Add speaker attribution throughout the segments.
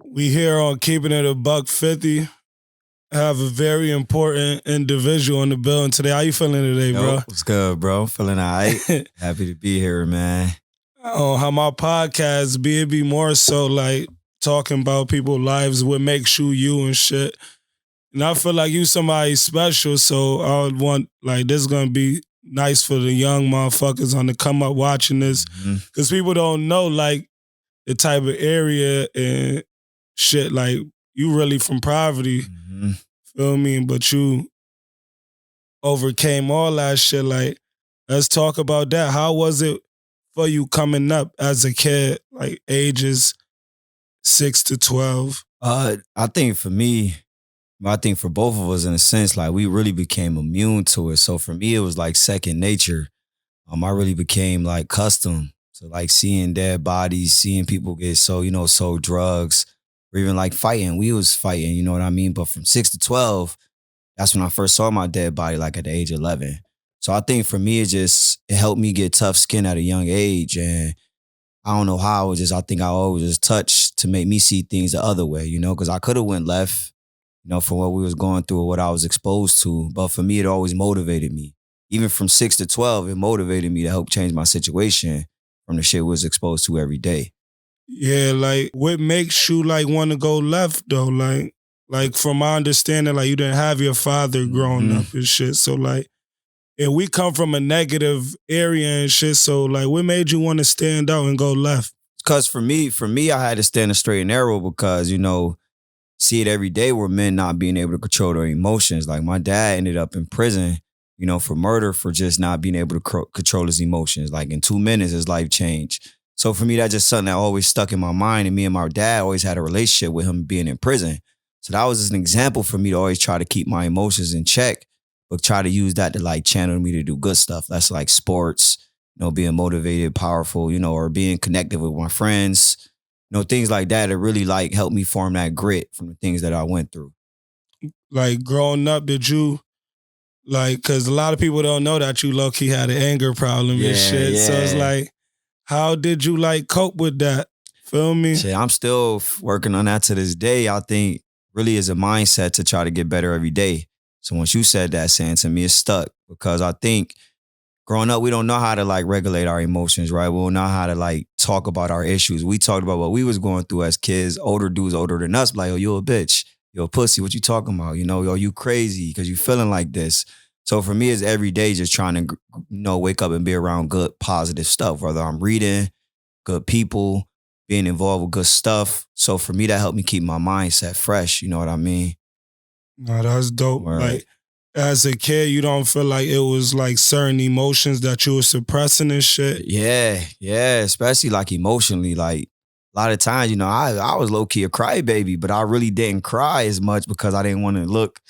Speaker 1: We here on Keeping It a Buck50. Have a very important individual in the building today. How you feeling today, bro?
Speaker 2: What's good, bro? Feeling all right. Happy to be here, man.
Speaker 1: How my podcast be more so like talking about people's lives, what makes you and shit. And I feel like you somebody special, so I would want, like, this is gonna be nice for the young motherfuckers on the come up watching this. Because people don't know, like, the type of area and shit, like, you really from poverty, feel me? But you overcame all that shit. Like, let's talk about that. How was it for you coming up as a kid, like ages 6 to 12?
Speaker 2: I think for me, I think for both of us in a sense, like we really became immune to it. So for me, it was like second nature. I really became like accustomed to like seeing dead bodies, seeing people get sold drugs, or even like fighting. We was fighting, you know what I mean? But from 6 to 12, that's when I first saw my dead body, like at the age of 11. So I think for me, it helped me get tough skin at a young age. And I don't know how, I think I always was touched to make me see things the other way, you know, because I could have went left, you know, for what we was going through or what I was exposed to. But for me, it always motivated me. Even from 6 to 12, it motivated me to help change my situation from the shit we was exposed to every day.
Speaker 1: Yeah, like, what makes you, like, want to go left, though? Like, from my understanding, like, you didn't have your father growing up and shit. So, like, and we come from a negative area and shit. So, like, what made you want to stand out and go left?
Speaker 2: Because for me, I had to stand a straight and narrow because, you know, see it every day where men not being able to control their emotions. Like, my dad ended up in prison, you know, for murder, for just not being able to control his emotions. Like, in 2 minutes, his life changed. So for me, that's just something that always stuck in my mind. And me and my dad always had a relationship with him being in prison. So that was just an example for me to always try to keep my emotions in check, but try to use that to like channel me to do good stuff. That's like sports, you know, being motivated, powerful, you know, or being connected with my friends, you know, things like that. It really like helped me form that grit from the things that I went through.
Speaker 1: Like, growing up, did you, like, because a lot of people don't know that you low-key had an anger problem and shit.
Speaker 2: Yeah.
Speaker 1: So it's like, how did you, like, cope with that? Feel me?
Speaker 2: Shit, I'm still working on that to this day. I think really is a mindset to try to get better every day. So once you said that, saying to me, it's stuck because I think growing up, we don't know how to like regulate our emotions, right? We don't know how to like talk about our issues. We talked about what we was going through as kids, older dudes older than us, like, oh, you a bitch, you a pussy, what you talking about? You know, yo, you crazy because you feeling like this. So for me, it's every day just trying to, you know, wake up and be around good, positive stuff, whether I'm reading, good people, being involved with good stuff. So for me, that helped me keep my mindset fresh. You know what I mean?
Speaker 1: No, that's dope.
Speaker 2: Right.
Speaker 1: Like, as a kid, you don't feel like it was like certain emotions that you were suppressing and shit?
Speaker 2: Yeah, especially like emotionally. Like a lot of times, you know, I was low-key a crybaby, but I really didn't cry as much because I didn't want to look,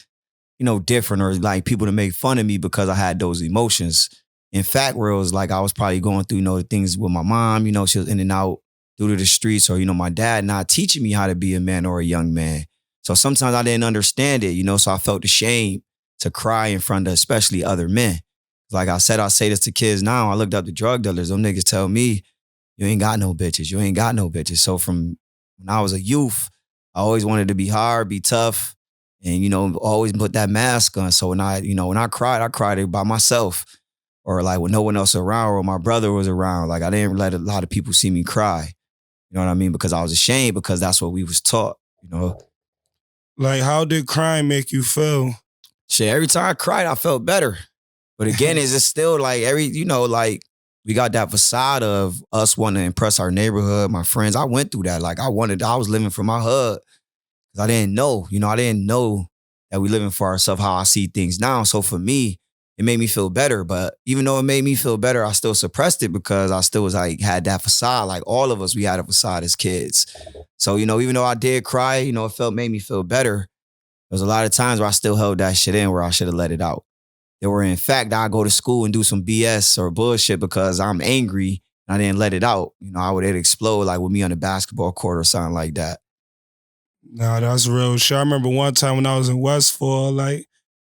Speaker 2: you know, different or like people to make fun of me because I had those emotions. In fact, where it was like I was probably going through, you know, things with my mom, you know, she was in and out due to the streets, or, you know, my dad not teaching me how to be a man or a young man. So sometimes I didn't understand it, you know, so I felt ashamed to cry in front of especially other men. Like I said, I say this to kids now. I looked up to drug dealers. Them niggas tell me, you ain't got no bitches. You ain't got no bitches. So from when I was a youth, I always wanted to be hard, be tough, and, you know, always put that mask on. So when I cried by myself, or like when no one else around, or my brother was around. Like I didn't let a lot of people see me cry. You know what I mean? Because I was ashamed, because that's what we was taught, you know?
Speaker 1: Like, how did crying make you feel?
Speaker 2: Shit, every time I cried, I felt better. But again, it's just still like like we got that facade of us wanting to impress our neighborhood, my friends. I went through that. Like I was living for my hood. Cause I didn't know that we living for ourselves, how I see things now. So for me, it made me feel better. But even though it made me feel better, I still suppressed it because I still was like, had that facade. Like all of us, we had a facade as kids. So, you know, even though I did cry, you know, made me feel better. There was a lot of times where I still held that shit in, where I should have let it out. There were, in fact, I'd go to school and do some BS or bullshit because I'm angry and I didn't let it out. You know, it'd explode like with me on the basketball court or something like that.
Speaker 1: Nah, that's real shit. I remember one time when I was in Westfall, like,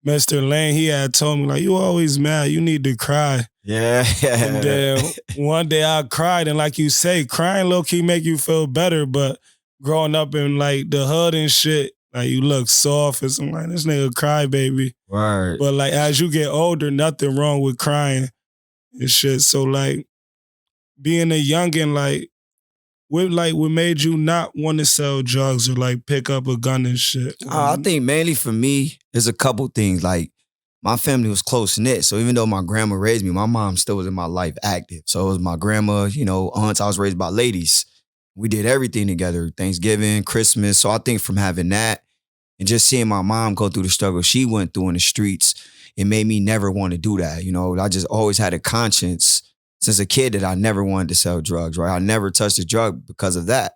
Speaker 1: Mr. Lane, he had told me, like, you always mad, you need to cry.
Speaker 2: Yeah.
Speaker 1: And then one day I cried, and like you say, crying low-key make you feel better, but growing up in like the hood and shit, like you look soft and something like this nigga crybaby.
Speaker 2: Right.
Speaker 1: But like as you get older, nothing wrong with crying and shit. So like being a youngin', what made you not want to sell drugs or like pick up a gun and shit?
Speaker 2: I think mainly for me, there's a couple things. Like my family was close knit, so even though my grandma raised me, my mom still was in my life active. So it was my grandma, aunts. I was raised by ladies. We did everything together, Thanksgiving, Christmas. So I think from having that and just seeing my mom go through the struggle she went through in the streets, it made me never want to do that. I just always had a conscience since a kid that I never wanted to sell drugs, right? I never touched a drug because of that.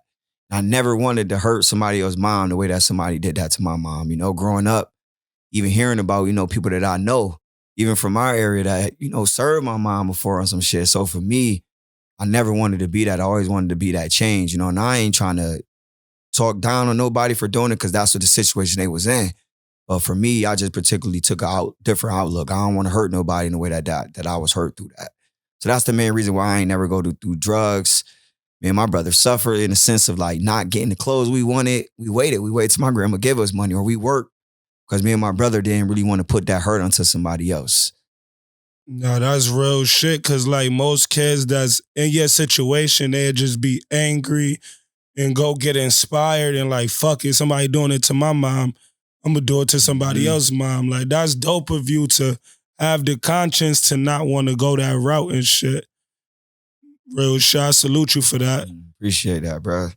Speaker 2: I never wanted to hurt somebody else's mom the way that somebody did that to my mom. Growing up, even hearing about, people that I know, even from our area that, served my mom before on some shit. So for me, I never wanted to be that. I always wanted to be that change, and I ain't trying to talk down on nobody for doing it because that's what the situation they was in. But for me, I just particularly took a different outlook. I don't want to hurt nobody in the way that I was hurt through that. So that's the main reason why I ain't never go through drugs. Me and my brother suffered in the sense of like not getting the clothes we wanted. We waited till my grandma give us money, or we worked because me and my brother didn't really want to put that hurt onto somebody else.
Speaker 1: No, that's real shit. Cause like most kids that's in your situation, they'd just be angry and go get inspired and like, fuck it, somebody doing it to my mom, I'm gonna do it to somebody else's mom. Like that's dope of you to have the conscience to not want to go that route and shit. Real shit, I salute you for that.
Speaker 2: Appreciate that, bro.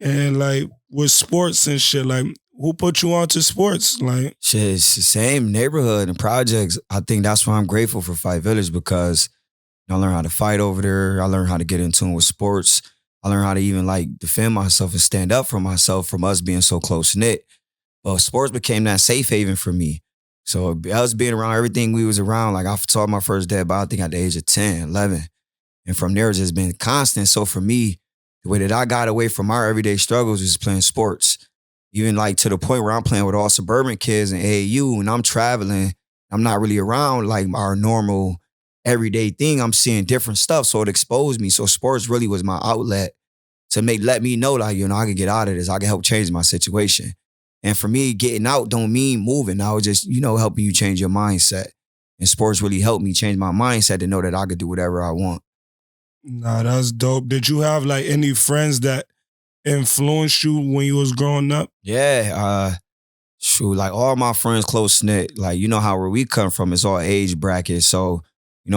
Speaker 1: And like with sports and shit, like who put you on to sports? Like
Speaker 2: shit, it's the same neighborhood and projects. I think that's why I'm grateful for Fight Village because I learned how to fight over there. I learned how to get in tune with sports. I learned how to even like defend myself and stand up for myself from us being so close knit. But sports became that safe haven for me. So us being around everything we was around, like I saw my first dead body, I think at the age of 10, 11. And from there, it's just been constant. So for me, the way that I got away from our everyday struggles is playing sports. Even like to the point where I'm playing with all suburban kids in AAU and I'm traveling, I'm not really around like our normal everyday thing. I'm seeing different stuff. So it exposed me. So sports really was my outlet to let me know like, I could get out of this. I can help change my situation. And for me, getting out don't mean moving. I was just, helping you change your mindset. And sports really helped me change my mindset to know that I could do whatever I want.
Speaker 1: Nah, that's dope. Did you have like any friends that influenced you when you was growing up?
Speaker 2: Yeah, like all my friends close knit. Like where we come from, it's all age bracket. So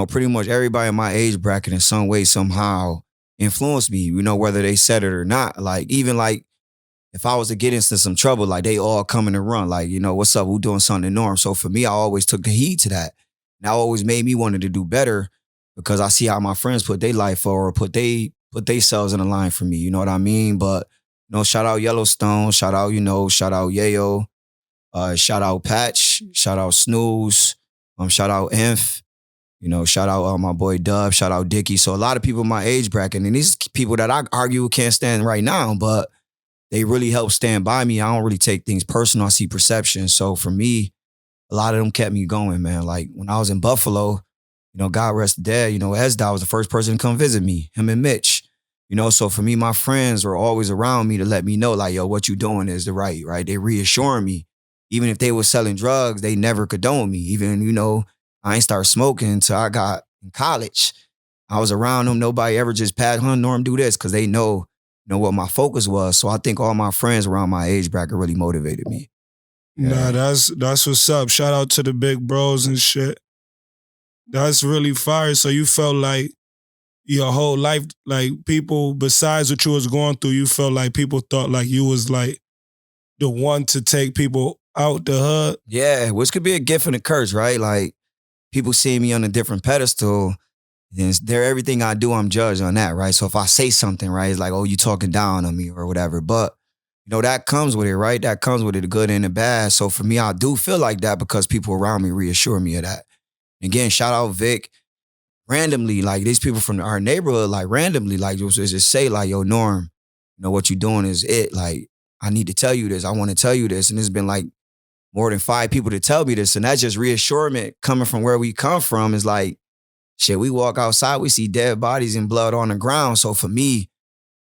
Speaker 2: pretty much everybody in my age bracket in some way somehow influenced me. Whether they said it or not. Like even like if I was to get into some trouble, like they all coming to run. Like what's up? Who doing something norm? So for me, I always took the heed to that. And that always made me wanted to do better because I see how my friends put their life forward, put themselves in the line for me. You know what I mean? But shout out Yellowstone, shout out Yayo, shout out Patch, shout out Snooze, shout out Inf, shout out my boy Dub, shout out Dickie. So a lot of people in my age bracket, and these people that I argue can't stand right now, but they really help stand by me. I don't really take things personal. I see perception. So for me, a lot of them kept me going, man. Like when I was in Buffalo, God rest the dead, Esda was the first person to come visit me, him and Mitch. So for me, my friends were always around me to let me know, like, yo, what you doing is the right? They reassuring me. Even if they were selling drugs, they never condoned me. Even, I ain't start smoking until I got in college. I was around them. Nobody ever just passed, Norm, do this, because they know what my focus was. So I think all my friends around my age bracket really motivated me.
Speaker 1: Yeah. Nah, that's what's up. Shout out to the big bros and shit. That's really fire. So you felt like your whole life, like people, besides what you was going through, you felt like people thought like you was like the one to take people out the hood?
Speaker 2: Yeah, which could be a gift and a curse, right? Like people see me on a different pedestal, and everything I do, I'm judged on that, right? So if I say something, right, it's like, oh, you talking down on me or whatever. But that comes with it, right? That comes with it, the good and the bad. So for me, I do feel like that because people around me reassure me of that. Again, shout out Vic. Randomly, like these people from our neighborhood, like randomly, like just say like, yo, Norm, what you doing is it. Like, I need to tell you this. I want to tell you this. And it's been like more than 5 people to tell me this. And that's just reassurance coming from where we come from is like, shit, we walk outside, we see dead bodies and blood on the ground. So for me,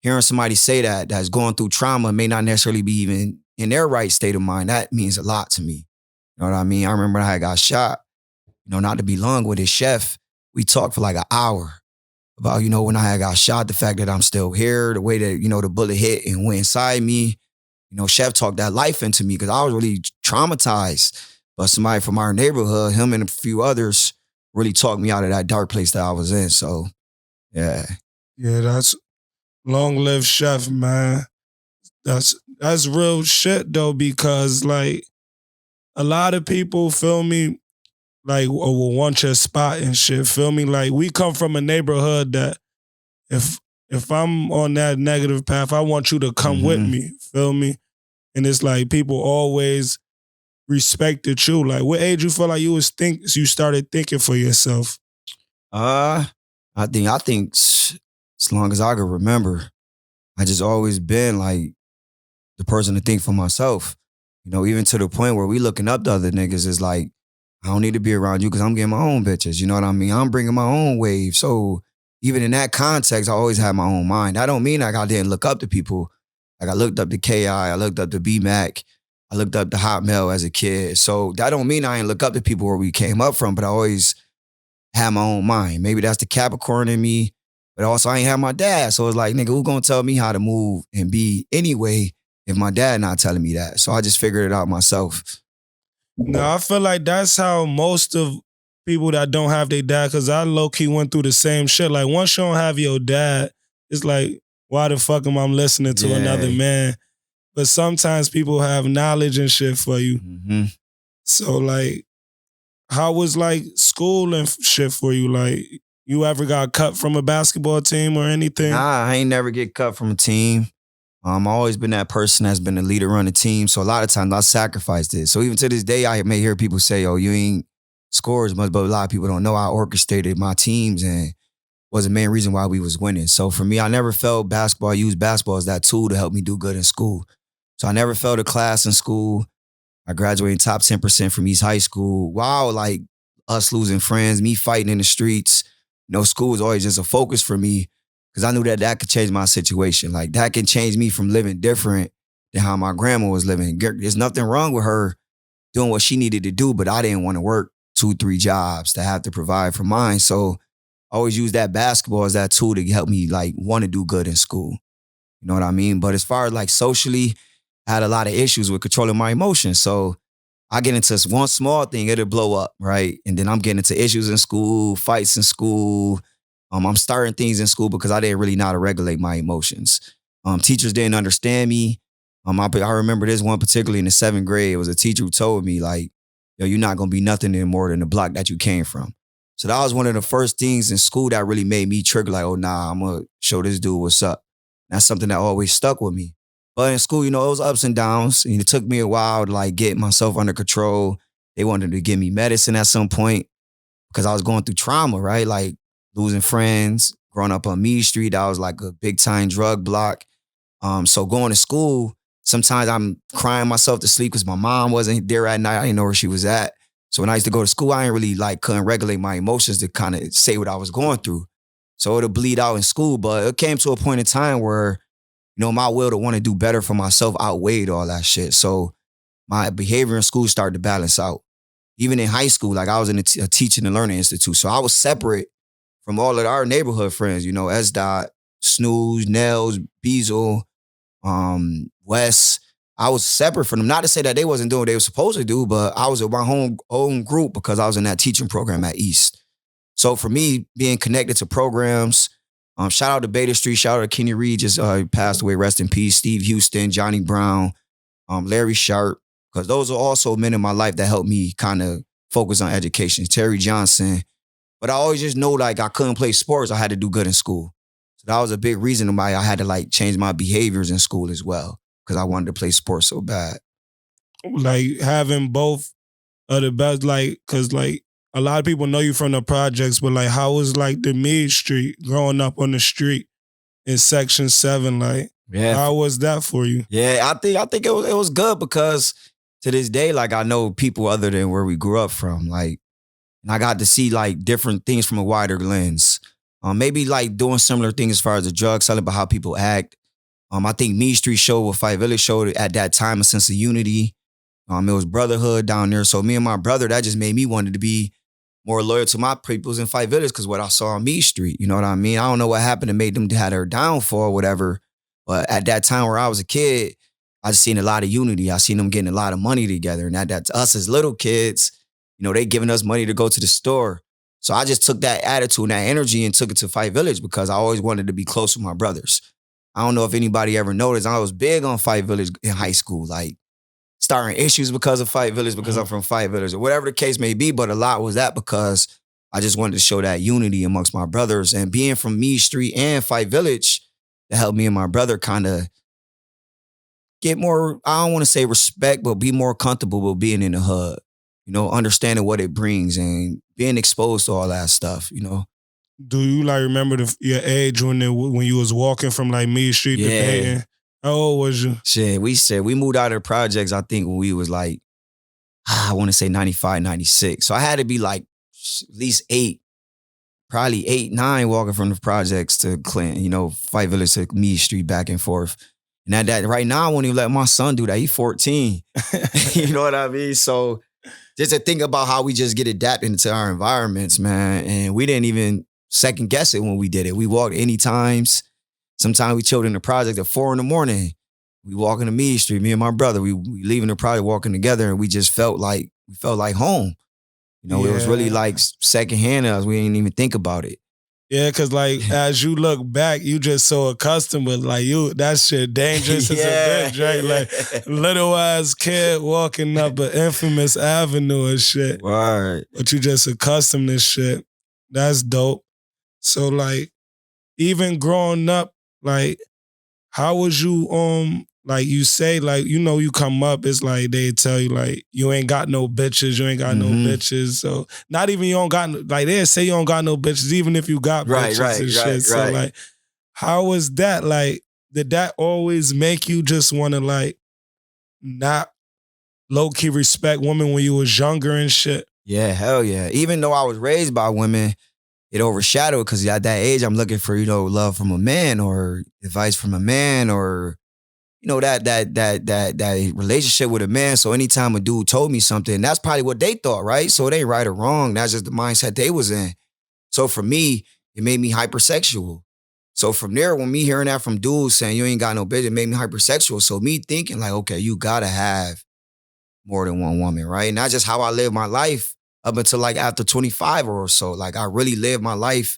Speaker 2: hearing somebody say that's going through trauma may not necessarily be even in their right state of mind, that means a lot to me. You know what I mean? I remember I got shot, not to be long with his chef. We talked for like an hour about, when I had got shot, the fact that I'm still here, the way that, the bullet hit and went inside me. Chef talked that life into me because I was really traumatized. But somebody from our neighborhood, him and a few others, really talked me out of that dark place that I was in. So, yeah.
Speaker 1: Yeah, that's long live Chef, man. That's real shit though, because like a lot of people, feel me, like will want your spot and shit. Feel me? Like we come from a neighborhood that if I'm on that negative path, I want you to come with me. Feel me? And it's like people always respected you. Like what age you feel like you started thinking for yourself?
Speaker 2: I think as long as I can remember, I just always been like the person to think for myself. Even to the point where we looking up to other niggas is like, I don't need to be around you because I'm getting my own bitches. You know what I mean? I'm bringing my own wave. So even in that context, I always had my own mind. That don't mean like I didn't look up to people. Like I looked up to KI, I looked up to B-Mac, I looked up to Hot Mel as a kid. So that don't mean I ain't look up to people where we came up from, but I always had my own mind. Maybe that's the Capricorn in me, but also I ain't have my dad. So it's like, nigga, who gonna tell me how to move and be anyway if my dad not telling me that? So I just figured it out myself.
Speaker 1: No, I feel like that's how most of people that don't have their dad, because I low-key went through the same shit. Like once you don't have your dad, it's like, why the fuck am I listening to another man? But sometimes people have knowledge and shit for you.
Speaker 2: Mm-hmm.
Speaker 1: So like, how was like school and shit for you? Like, you ever got cut from a basketball team or anything?
Speaker 2: Nah, I ain't never get cut from a team. I've always been that person that's been the leader on the team. So a lot of times I sacrificed it. So even to this day, I may hear people say, oh, you ain't score as much, but a lot of people don't know I orchestrated my teams and was the main reason why we was winning. So for me, I never felt use basketball as that tool to help me do good in school. So I never failed a class in school. I graduated top 10% from East High School. Wow, like us losing friends, me fighting in the streets. School was always just a focus for me because I knew that could change my situation. Like that can change me from living different than how my grandma was living. There's nothing wrong with her doing what she needed to do, but I didn't want to work 2-3 jobs to have to provide for mine. So I always use that basketball as that tool to help me like want to do good in school. You know what I mean? But as far as like socially, I had a lot of issues with controlling my emotions. So I get into one small thing, it'll blow up, right? And then I'm getting into issues in school, fights in school. I'm starting things in school because I didn't really know how to regulate my emotions. Teachers didn't understand me. I remember this one particularly in the 7th grade. It was a teacher who told me like, yo, you're not going to be nothing more than the block that you came from. So that was one of the first things in school that really made me trigger like, oh, nah, I'm going to show this dude what's up. That's something that always stuck with me. But in school, it was ups and downs. And it took me a while to like get myself under control. They wanted to give me medicine at some point because I was going through trauma, right? Like losing friends, growing up on Meade Street, that was like a big time drug block. So going to school, sometimes I'm crying myself to sleep because my mom wasn't there at night. I didn't know where she was at. So when I used to go to school, I didn't really couldn't regulate my emotions to kind of say what I was going through. So it'll bleed out in school. But it came to a point in time where my will to want to do better for myself outweighed all that shit. So my behavior in school started to balance out. Even in high school, like I was in a teaching and learning institute. So I was separate from all of our neighborhood friends, S. Snooze, Nels, Beazle, Wes. I was separate from them. Not to say that they wasn't doing what they were supposed to do, but I was in my own group because I was in that teaching program at East. So for me, being connected to programs, shout out to Beta Street, shout out to Kenny Reed, just passed away, rest in peace. Steve Houston, Johnny Brown, Larry Sharp, because those are also men in my life that helped me kind of focus on education. Terry Johnson. But I always just know like I couldn't play sports. I had to do good in school. So that was a big reason why I had to like change my behaviors in school as well, because I wanted to play sports so bad.
Speaker 1: Like having both of the best, like, because like a lot of people know you from the projects, but like how was like the Meade Street, growing up on the street in Section 7, like how was that for you?
Speaker 2: Yeah, I think it was good because to this day, like I know people other than where we grew up from, like, and I got to see like different things from a wider lens. Maybe like doing similar things as far as the drug selling, but how people act. I think Mean Street showed what Fight Village showed at that time a sense of unity. It was brotherhood down there. So me and my brother, that just made me wanted to be more loyal to my peoples in Fight Village because what I saw on Mean Street, you know what I mean? I don't know what happened that made them had their downfall or whatever. But at that time where I was a kid, I just seen a lot of unity. I seen them getting a lot of money together. And that's us as little kids, you know, they giving us money to go to the store. So I just took that attitude and that energy and took it to Fight Village because I always wanted to be close with my brothers. I don't know if anybody ever noticed, I was big on Fight Village in high school, like starting issues because of Fight Village, because I'm from Fight Village, or whatever the case may be, but a lot was that because I just wanted to show that unity amongst my brothers. And being from Mead Street and Fight Village, that helped me and my brother kind of get more, I don't want to say respect, but be more comfortable with being in the hood, you know, understanding what it brings and being exposed to all that stuff, you know.
Speaker 1: Do you like remember your age when you was walking from like Mead Street to Dayton? How old was you?
Speaker 2: Shit, we moved out of the projects, I think, when we was like, I want to say 95, 96. So I had to be like at least 8, probably 8, 9 walking from the projects to Clinton, you know, Fight Village to Mead Street back and forth. And that right now, I won't even let my son do that. He's 14. You know what I mean? So just to think about how we just get adapted into our environments, man. And we didn't even second guess it when we did it. We walked any times. Sometimes we chilled in the project at 4 a.m. We walking to Mead Street, me and my brother. We leaving the project, walking together, and we just felt like home. You know, It was really like secondhand to us. We didn't even think about it.
Speaker 1: Yeah, because like as you look back, you just so accustomed with like that shit dangerous as a bitch, right? Like little ass kid walking up an infamous avenue and shit.
Speaker 2: Right.
Speaker 1: But you just accustomed to shit. That's dope. So like even growing up, like how was you like you say, like, you know, you come up, it's like they tell you like you ain't got no bitches, you ain't got no bitches. So not even you don't got like they say you don't got no bitches, even if you got bitches and shit. So like how was that? Like, did that always make you just wanna like not low-key respect women when you was younger and shit?
Speaker 2: Yeah, hell yeah. Even though I was raised by women, it overshadowed because at that age, I'm looking for, you know, love from a man or advice from a man or, you know, that relationship with a man. So anytime a dude told me something, that's probably what they thought, right? So it ain't right or wrong. That's just the mindset they was in. So for me, it made me hypersexual. So from there, when me hearing that from dudes saying you ain't got no bitch, it made me hypersexual. So me thinking like, okay, you gotta have more than one woman, right? And that's just how I live my life up until like after 25 or so. Like I really lived my life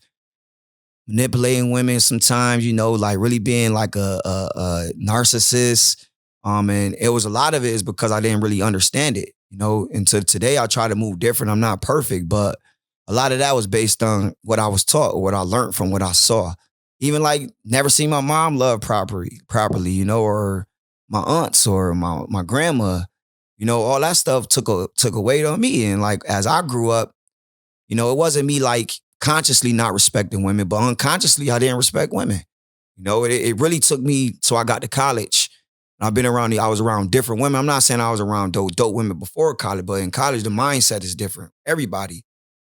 Speaker 2: manipulating women sometimes, you know, like really being like a narcissist. And it was a lot of it is because I didn't really understand it, you know. And to today, I try to move different. I'm not perfect, but a lot of that was based on what I was taught or what I learned from what I saw. Even like never seen my mom love properly, you know, or my aunts or my grandma. You know, all that stuff took a weight on me. And like, as I grew up, you know, it wasn't me like consciously not respecting women, but unconsciously I didn't respect women. You know, it really took me till I got to college. I've been I was around different women. I'm not saying I was around dope women before college, but in college, the mindset is different. Everybody.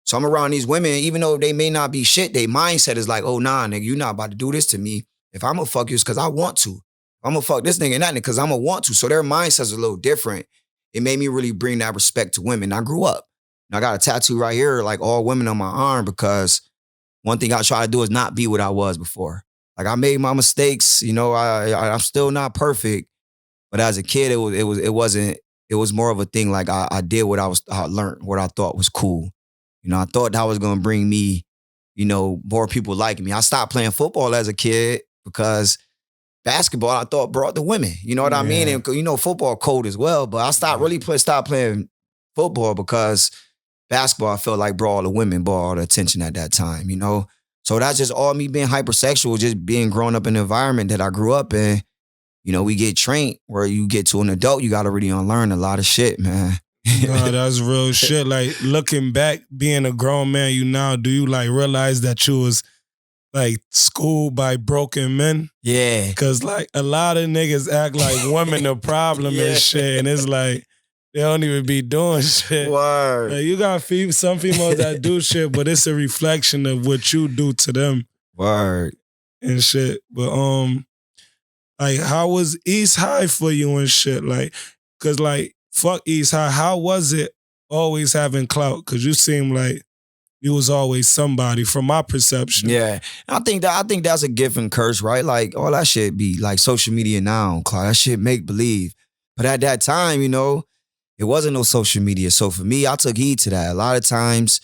Speaker 2: So I'm around these women, even though they may not be shit, their mindset is like, oh, nah, nigga, you're not about to do this to me. If I'm gonna fuck you, it's because I want to. I'm gonna fuck this nigga and that nigga because I'm gonna want to. So their mindset's a little different. It made me really bring that respect to women. I grew up. And I got a tattoo right here, like all women on my arm, because one thing I try to do is not be what I was before. Like I made my mistakes, you know, I'm still not perfect. But as a kid, it was more of a thing like I did I learned what I thought was cool. You know, I thought that was gonna bring me, you know, more people like me. I stopped playing football as a kid because basketball, I thought, brought the women. You know what I mean? And you know, football cold as well. But I stopped playing football because basketball, I felt like brought all the women, brought all the attention at that time, you know? So that's just all me being hypersexual, just being grown up in the environment that I grew up in. You know, we get trained where you get to an adult, you got to really unlearn a lot of shit, man.
Speaker 1: No, that's real shit. Like looking back, being a grown man, you now, do you like realize that you was like schooled by broken men?
Speaker 2: Yeah.
Speaker 1: Cause like a lot of niggas act like women the problem and shit. And it's like, they don't even be doing shit.
Speaker 2: Word.
Speaker 1: Like, you got some females that do shit, but it's a reflection of what you do to them.
Speaker 2: Word.
Speaker 1: and shit. But like, how was East High for you and shit? Like, cause like, fuck East High. How was it always having clout? Cause you seem like you was always somebody from my perception.
Speaker 2: Yeah. I think that's a gift and curse, right? Like all that shit be like social media now, Clark. That shit make believe. But at that time, it wasn't no social media. So for me, I took heed to that. A lot of times,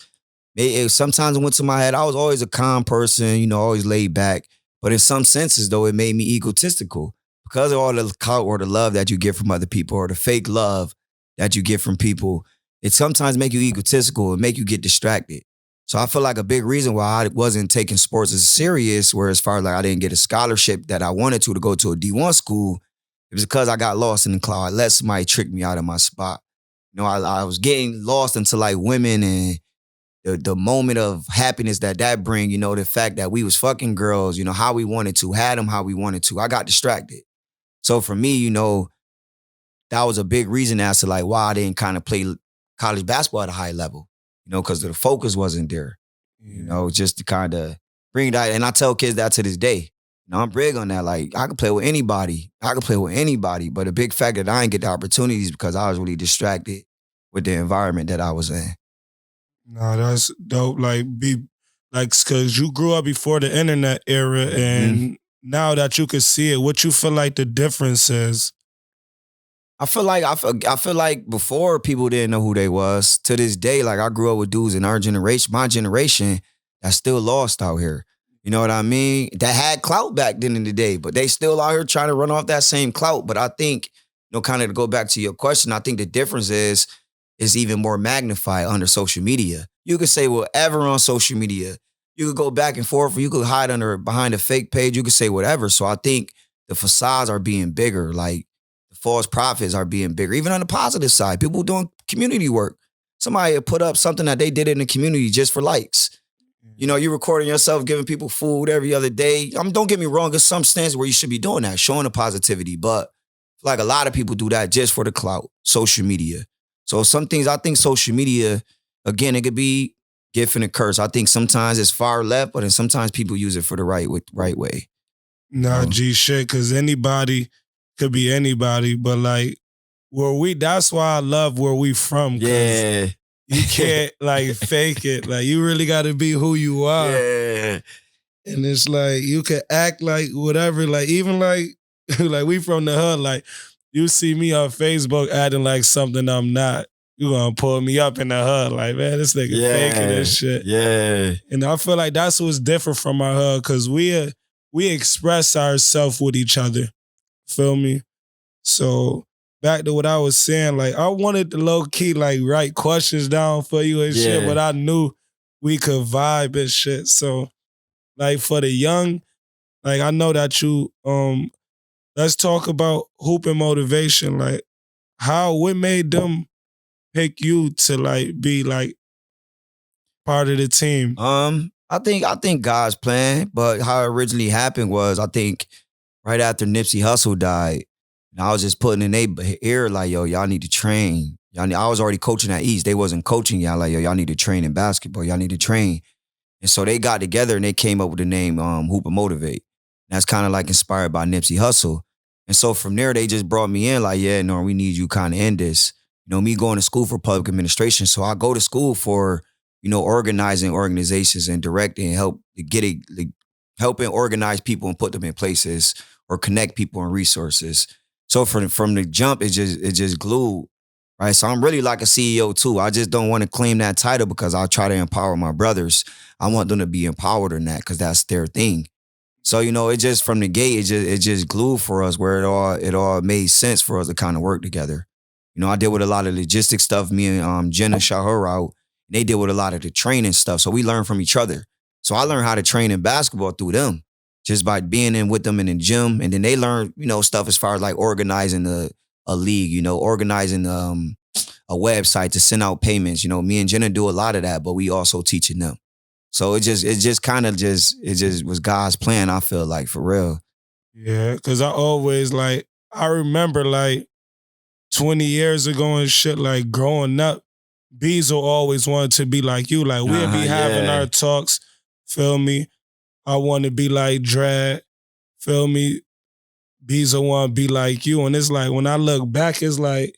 Speaker 2: sometimes it went to my head. I was always a calm person, always laid back. But in some senses, though, it made me egotistical because of all the clout or the love that you get from other people or the fake love that you get from people. It sometimes make you egotistical and make you get distracted. So I feel like a big reason why I wasn't taking sports as serious, where as far as like I didn't get a scholarship that I wanted to go to a D1 school, it was because I got lost in the cloud. I let somebody trick me out of my spot. I was getting lost into like women and the moment of happiness that bring, the fact that we was fucking girls, how we wanted to, had them how we wanted to. I got distracted. So for me, that was a big reason as to like why I didn't kind of play college basketball at a high level, because the focus wasn't there, just to kind of bring that. And I tell kids that to this day. I'm big on that. Like, I could play with anybody. But a big fact that I didn't get the opportunities because I was really distracted with the environment that I was in.
Speaker 1: No, that's dope. Like, cause you grew up before the internet era, and now that you can see it, what you feel like the difference is?
Speaker 2: I feel like before people didn't know who they was. To this day, like I grew up with dudes in my generation, that's still lost out here. You know what I mean? That had clout back then in the day, but they still out here trying to run off that same clout. But I think, kind of to go back to your question, I think the difference is even more magnified under social media. You could say whatever on social media. You could go back and forth, or you could hide behind a fake page. You could say whatever. So I think the facades are being bigger. Like, false prophets are being bigger. Even on the positive side, people doing community work. Somebody put up something that they did in the community just for likes. You recording yourself, giving people food every other day. Don't get me wrong, there's some stands where you should be doing that, showing the positivity. But like a lot of people do that just for the clout, social media. So some things, I think social media, again, it could be gift and a curse. I think sometimes it's far left, but then sometimes people use it for the right way.
Speaker 1: Nah, G shit, cause anybody could be anybody, but like that's why I love where we from.
Speaker 2: Yeah.
Speaker 1: You can't like fake it. Like you really gotta be who you are.
Speaker 2: Yeah.
Speaker 1: And it's like you can act like whatever, like even like like we from the hood, like you see me on Facebook acting like something I'm not. You gonna pull me up in the hood, like, man, this nigga faking this shit.
Speaker 2: Yeah.
Speaker 1: And I feel like that's what's different from our hood, cause we express ourselves with each other. Feel me? So back to what I was saying, like I wanted to low key like write questions down for you and shit, but I knew we could vibe and shit. So like for the young, like I know that you let's talk about hoop and motivation. Like what made them pick you to like be like part of the team?
Speaker 2: I think God's plan, but how it originally happened was I think right after Nipsey Hussle died, and I was just putting in their ear like, yo, y'all need to train. I was already coaching at East. They wasn't coaching y'all like, yo, y'all need to train in basketball. Y'all need to train. And so they got together and they came up with the name Hoop and Motivate. And that's kind of like inspired by Nipsey Hussle. And so from there, they just brought me in like, yeah, no, we need you kind of in this. Me going to school for public administration. So I go to school for, organizing organizations and directing and helping organize people and put them in places or connect people and resources. So from the jump, it just glued, right? So I'm really like a CEO too. I just don't want to claim that title because I try to empower my brothers. I want them to be empowered in that because that's their thing. So, it just from the gate, it just glued for us where it all made sense for us to kind of work together. I deal with a lot of logistics stuff. Me and Jenna shot her out. And they deal with a lot of the training stuff. So we learn from each other. So I learned how to train in basketball through them, just by being in with them in the gym. And then they learn, stuff as far as like organizing a league, organizing a website to send out payments. Me and Jenna do a lot of that, but we also teaching them. So it just kind of was God's plan, I feel like, for real.
Speaker 1: Yeah, because I always like, I remember like 20 years ago and shit, like growing up, Beezel always wanted to be like you. Like we'd be having our talks, feel me? I want to be like Dredd. Feel me? Bees want to be like you. And it's like, when I look back, it's like,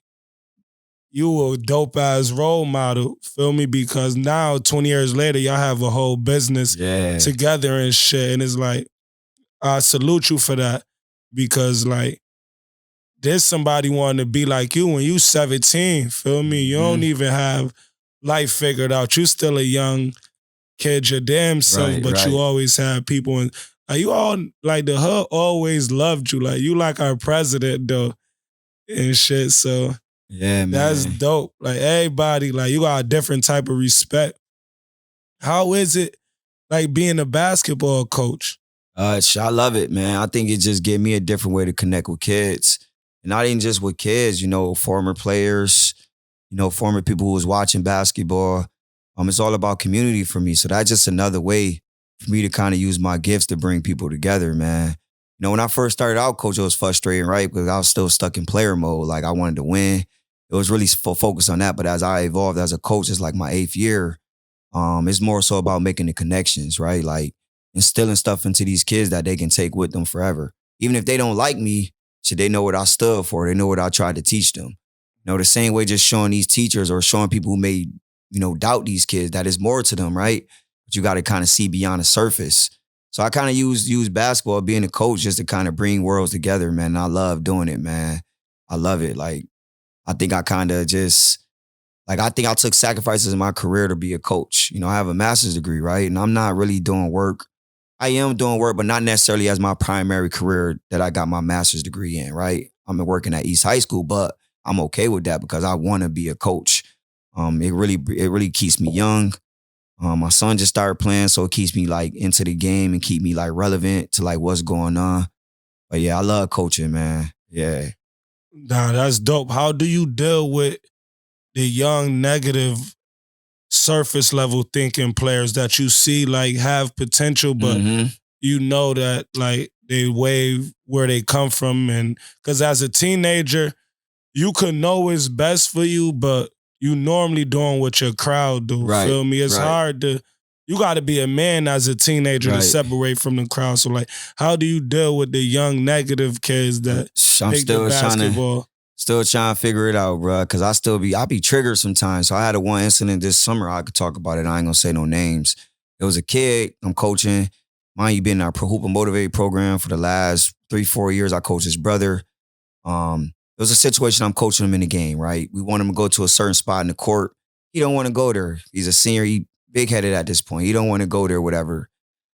Speaker 1: you a dope ass role model, feel me? Because now, 20 years later, y'all have a whole business
Speaker 2: Yeah.
Speaker 1: together and shit. And it's like, I salute you for that. Because like, there's somebody wanting to be like you when you 17, feel me? You don't even have life figured out. You still a young kid, your damn self,
Speaker 2: Right,
Speaker 1: but you
Speaker 2: right.
Speaker 1: always have people. And like, you all, like, the hood always loved you. Like, you like our president, though, and shit. So
Speaker 2: Yeah,
Speaker 1: that's
Speaker 2: man.
Speaker 1: dope. Like, everybody, like, you got a different type of respect. How is it, like, being a basketball coach?
Speaker 2: I love it, man. I think it just gave me a different way to connect with kids. And not even just with kids, former players, former people who was watching basketball. It's all about community for me. So that's just another way for me to kind of use my gifts to bring people together, man. When I first started out, coach, it was frustrating, right? Because I was still stuck in player mode. Like, I wanted to win. It was really focused on that. But as I evolved as a coach, it's like my 8th year. It's more so about making the connections, right? Like, instilling stuff into these kids that they can take with them forever. Even if they don't like me, should they know what I stood for? They know what I tried to teach them. The same way just showing these teachers or showing people who may, doubt these kids that is more to them, right? But you got to kind of see beyond the surface. So I kind of use basketball, being a coach, just to kind of bring worlds together, man. And I love doing it, man. I love it. Like, I think I kind of just, like, I think I took sacrifices in my career to be a coach. I have a master's degree, right? And I'm not really doing work. I am doing work, but not necessarily as my primary career that I got my master's degree in, right? I'm working at East High School, but I'm okay with that because I want to be a coach. It really keeps me young. My son just started playing, so it keeps me like into the game and keep me like relevant to like what's going on. But yeah, I love coaching, man. Yeah.
Speaker 1: Nah, that's dope. How do you deal with the young, negative, surface level thinking players that you see like have potential, but
Speaker 2: Mm-hmm.
Speaker 1: you know that like they wave where they come from? And because as a teenager, you could know what's best for you, but you normally doing what your crowd do.
Speaker 2: Right.
Speaker 1: Feel me? It's
Speaker 2: Right.
Speaker 1: hard to. You got to be a man as a teenager to
Speaker 2: Right.
Speaker 1: separate from the crowd. So like, how do you deal with the young negative kids that
Speaker 2: I'm
Speaker 1: take the basketball?
Speaker 2: Still trying to figure it out, bro. Cause I be triggered sometimes. So I had one incident this summer. I could talk about it. I ain't gonna say no names. It was a kid I'm coaching. Mind you, been in our Hoop and Motivate program for the last 3-4 years. I coach his brother. It was a situation I'm coaching him in the game, right? We want him to go to a certain spot in the court. He don't want to go there. He's a senior. He big-headed at this point. He don't want to go there, whatever.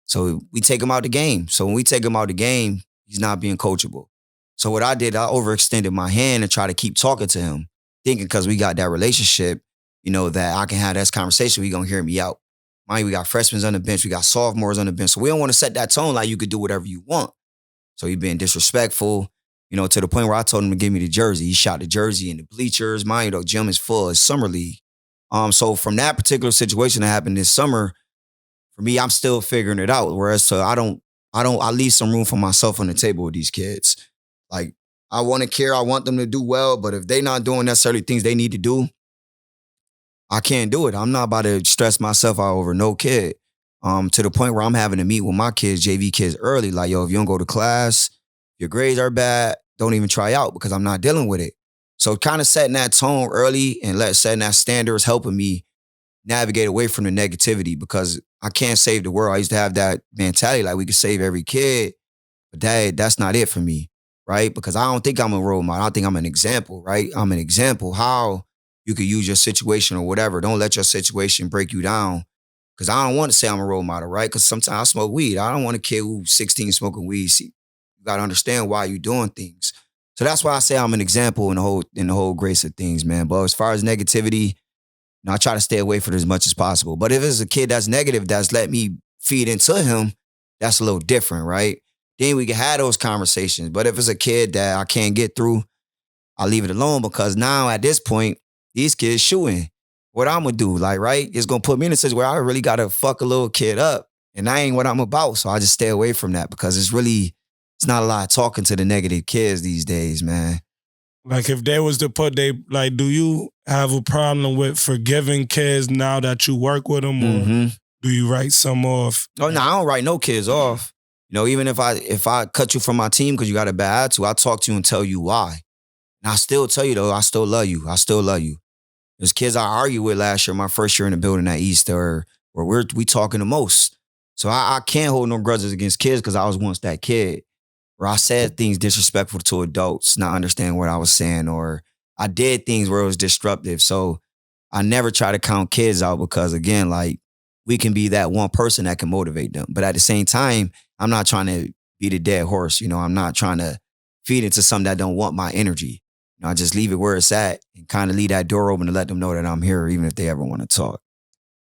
Speaker 2: So we take him out the game. So when we take him out the game, he's not being coachable. So what I did, I overextended my hand and tried to keep talking to him, thinking because we got that relationship, that I can have this conversation, he gonna hear me out. Mind you, we got freshmen on the bench, we got sophomores on the bench. So we don't want to set that tone like you could do whatever you want. So he been disrespectful, to the point where I told him to give me the jersey. He shot the jersey in the bleachers. Mind you, the gym is full. It's summer league. So from that particular situation that happened this summer, for me, I'm still figuring it out. Whereas I leave some room for myself on the table with these kids. Like, I want to care. I want them to do well. But if they not doing necessarily things they need to do, I can't do it. I'm not about to stress myself out over no kid. To the point where I'm having to meet with my kids, JV kids, early. Like, yo, if you don't go to class, your grades are bad, don't even try out because I'm not dealing with it. So kind of setting that tone early and setting that standard is helping me navigate away from the negativity because I can't save the world. I used to have that mentality like we could save every kid, but that's not it for me, right? Because I don't think I'm a role model. I think I'm an example, right? I'm an example how you could use your situation or whatever. Don't let your situation break you down. Because I don't want to say I'm a role model, right? Because sometimes I smoke weed. I don't want a kid who's 16 smoking weed. See, you got to understand why you're doing things. So that's why I say I'm an example in the whole grace of things, man. But as far as negativity, I try to stay away from it as much as possible. But if it's a kid that's negative, that's let me feed into him, that's a little different, right? Then we can have those conversations. But if it's a kid that I can't get through, I leave it alone because now at this point, these kids shooting. What I'm gonna do, like, right? It's gonna put me in a situation where I really gotta fuck a little kid up. And that ain't what I'm about. So I just stay away from that because it's not a lot of talking to the negative kids these days, man.
Speaker 1: Like, if they was to do you have a problem with forgiving kids now that you work with them? Or?
Speaker 2: Mm-hmm.
Speaker 1: Do you write some off?
Speaker 2: Oh no, I don't write no kids off. Even if I cut you from my team because you got a bad attitude, I talk to you and tell you why. And I still tell you though, I still love you. I still love you. There's kids I argued with last year, my first year in the building at East, where we talking the most. So I can't hold no grudges against kids because I was once that kid where I said things disrespectful to adults, not understanding what I was saying, or I did things where it was disruptive. So I never try to count kids out because again, like we can be that one person that can motivate them. But at the same time, I'm not trying to be the dead horse. I'm not trying to feed into something that don't want my energy. I just leave it where it's at and kind of leave that door open to let them know that I'm here, even if they ever want to talk.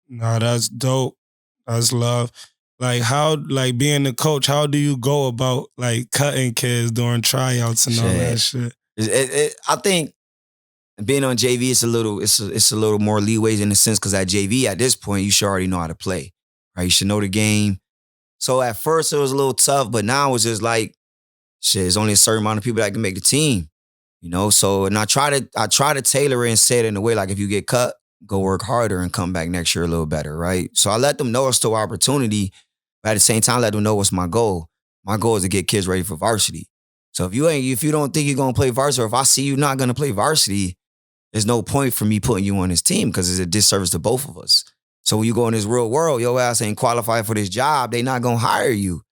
Speaker 1: No, that's dope. That's love. Like how, like being the coach, how do you go about like cutting kids during tryouts and all that shit?
Speaker 2: I think being on JV, it's a little more leeway in the sense because at JV at this point you should already know how to play, right? You should know the game. So at first it was a little tough, but now it's just like shit. There's only a certain amount of people that can make the team. So and I try to tailor it and say it in a way like if you get cut, go work harder and come back next year a little better, right? So I let them know it's still opportunity, but at the same time, let them know what's my goal. My goal is to get kids ready for varsity. So if you don't think you're gonna play varsity, or if I see you not gonna play varsity, there's no point for me putting you on this team because it's a disservice to both of us. So when you go in this real world, your ass ain't qualified for this job, they not gonna hire you.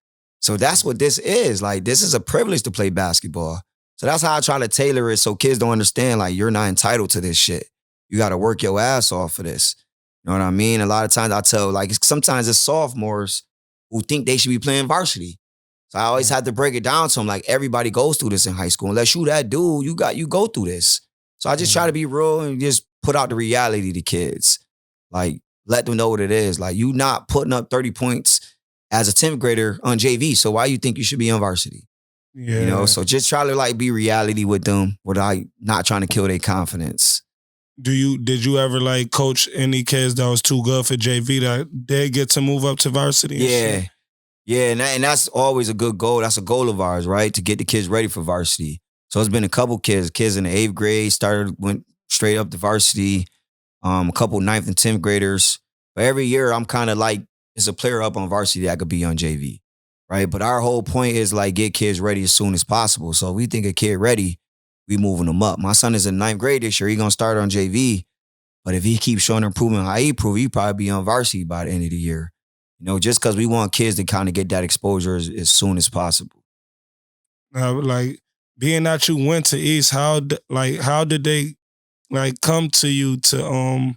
Speaker 2: So that's what this is. Like this is a privilege to play basketball. So that's how I try to tailor it so kids don't understand like you're not entitled to this shit. You got to work your ass off for this. You know what I mean? A lot of times I tell like sometimes it's sophomores who think they should be playing varsity. So I always have to break it down to them like everybody goes through this in high school. Unless you that dude, you go through this. So I just try to be real and just put out the reality to kids. Like let them know what it is. Like you not putting up 30 points as a 10th grader on JV. So why you think you should be on varsity?
Speaker 1: Yeah.
Speaker 2: So just try to like be reality with them without not trying to kill their confidence.
Speaker 1: Did you ever like coach any kids that was too good for JV that they get to move up to varsity?
Speaker 2: Yeah. Yeah, and that's always a good goal. That's a goal of ours, right? To get the kids ready for varsity. So it's been a couple kids in the 8th grade went straight up to varsity. A couple 9th and 10th graders. But every year I'm kind of like, it's a player up on varsity that could be on JV. Right. But our whole point is like get kids ready as soon as possible. So if we think a kid ready, we moving them up. My son is in 9th grade this year. He gonna start on JV. But if he keeps showing improvement how he prove, he probably be on varsity by the end of the year. Just because we want kids to kind of get that exposure as soon as possible.
Speaker 1: Like being that you went to East, how did they like come to you to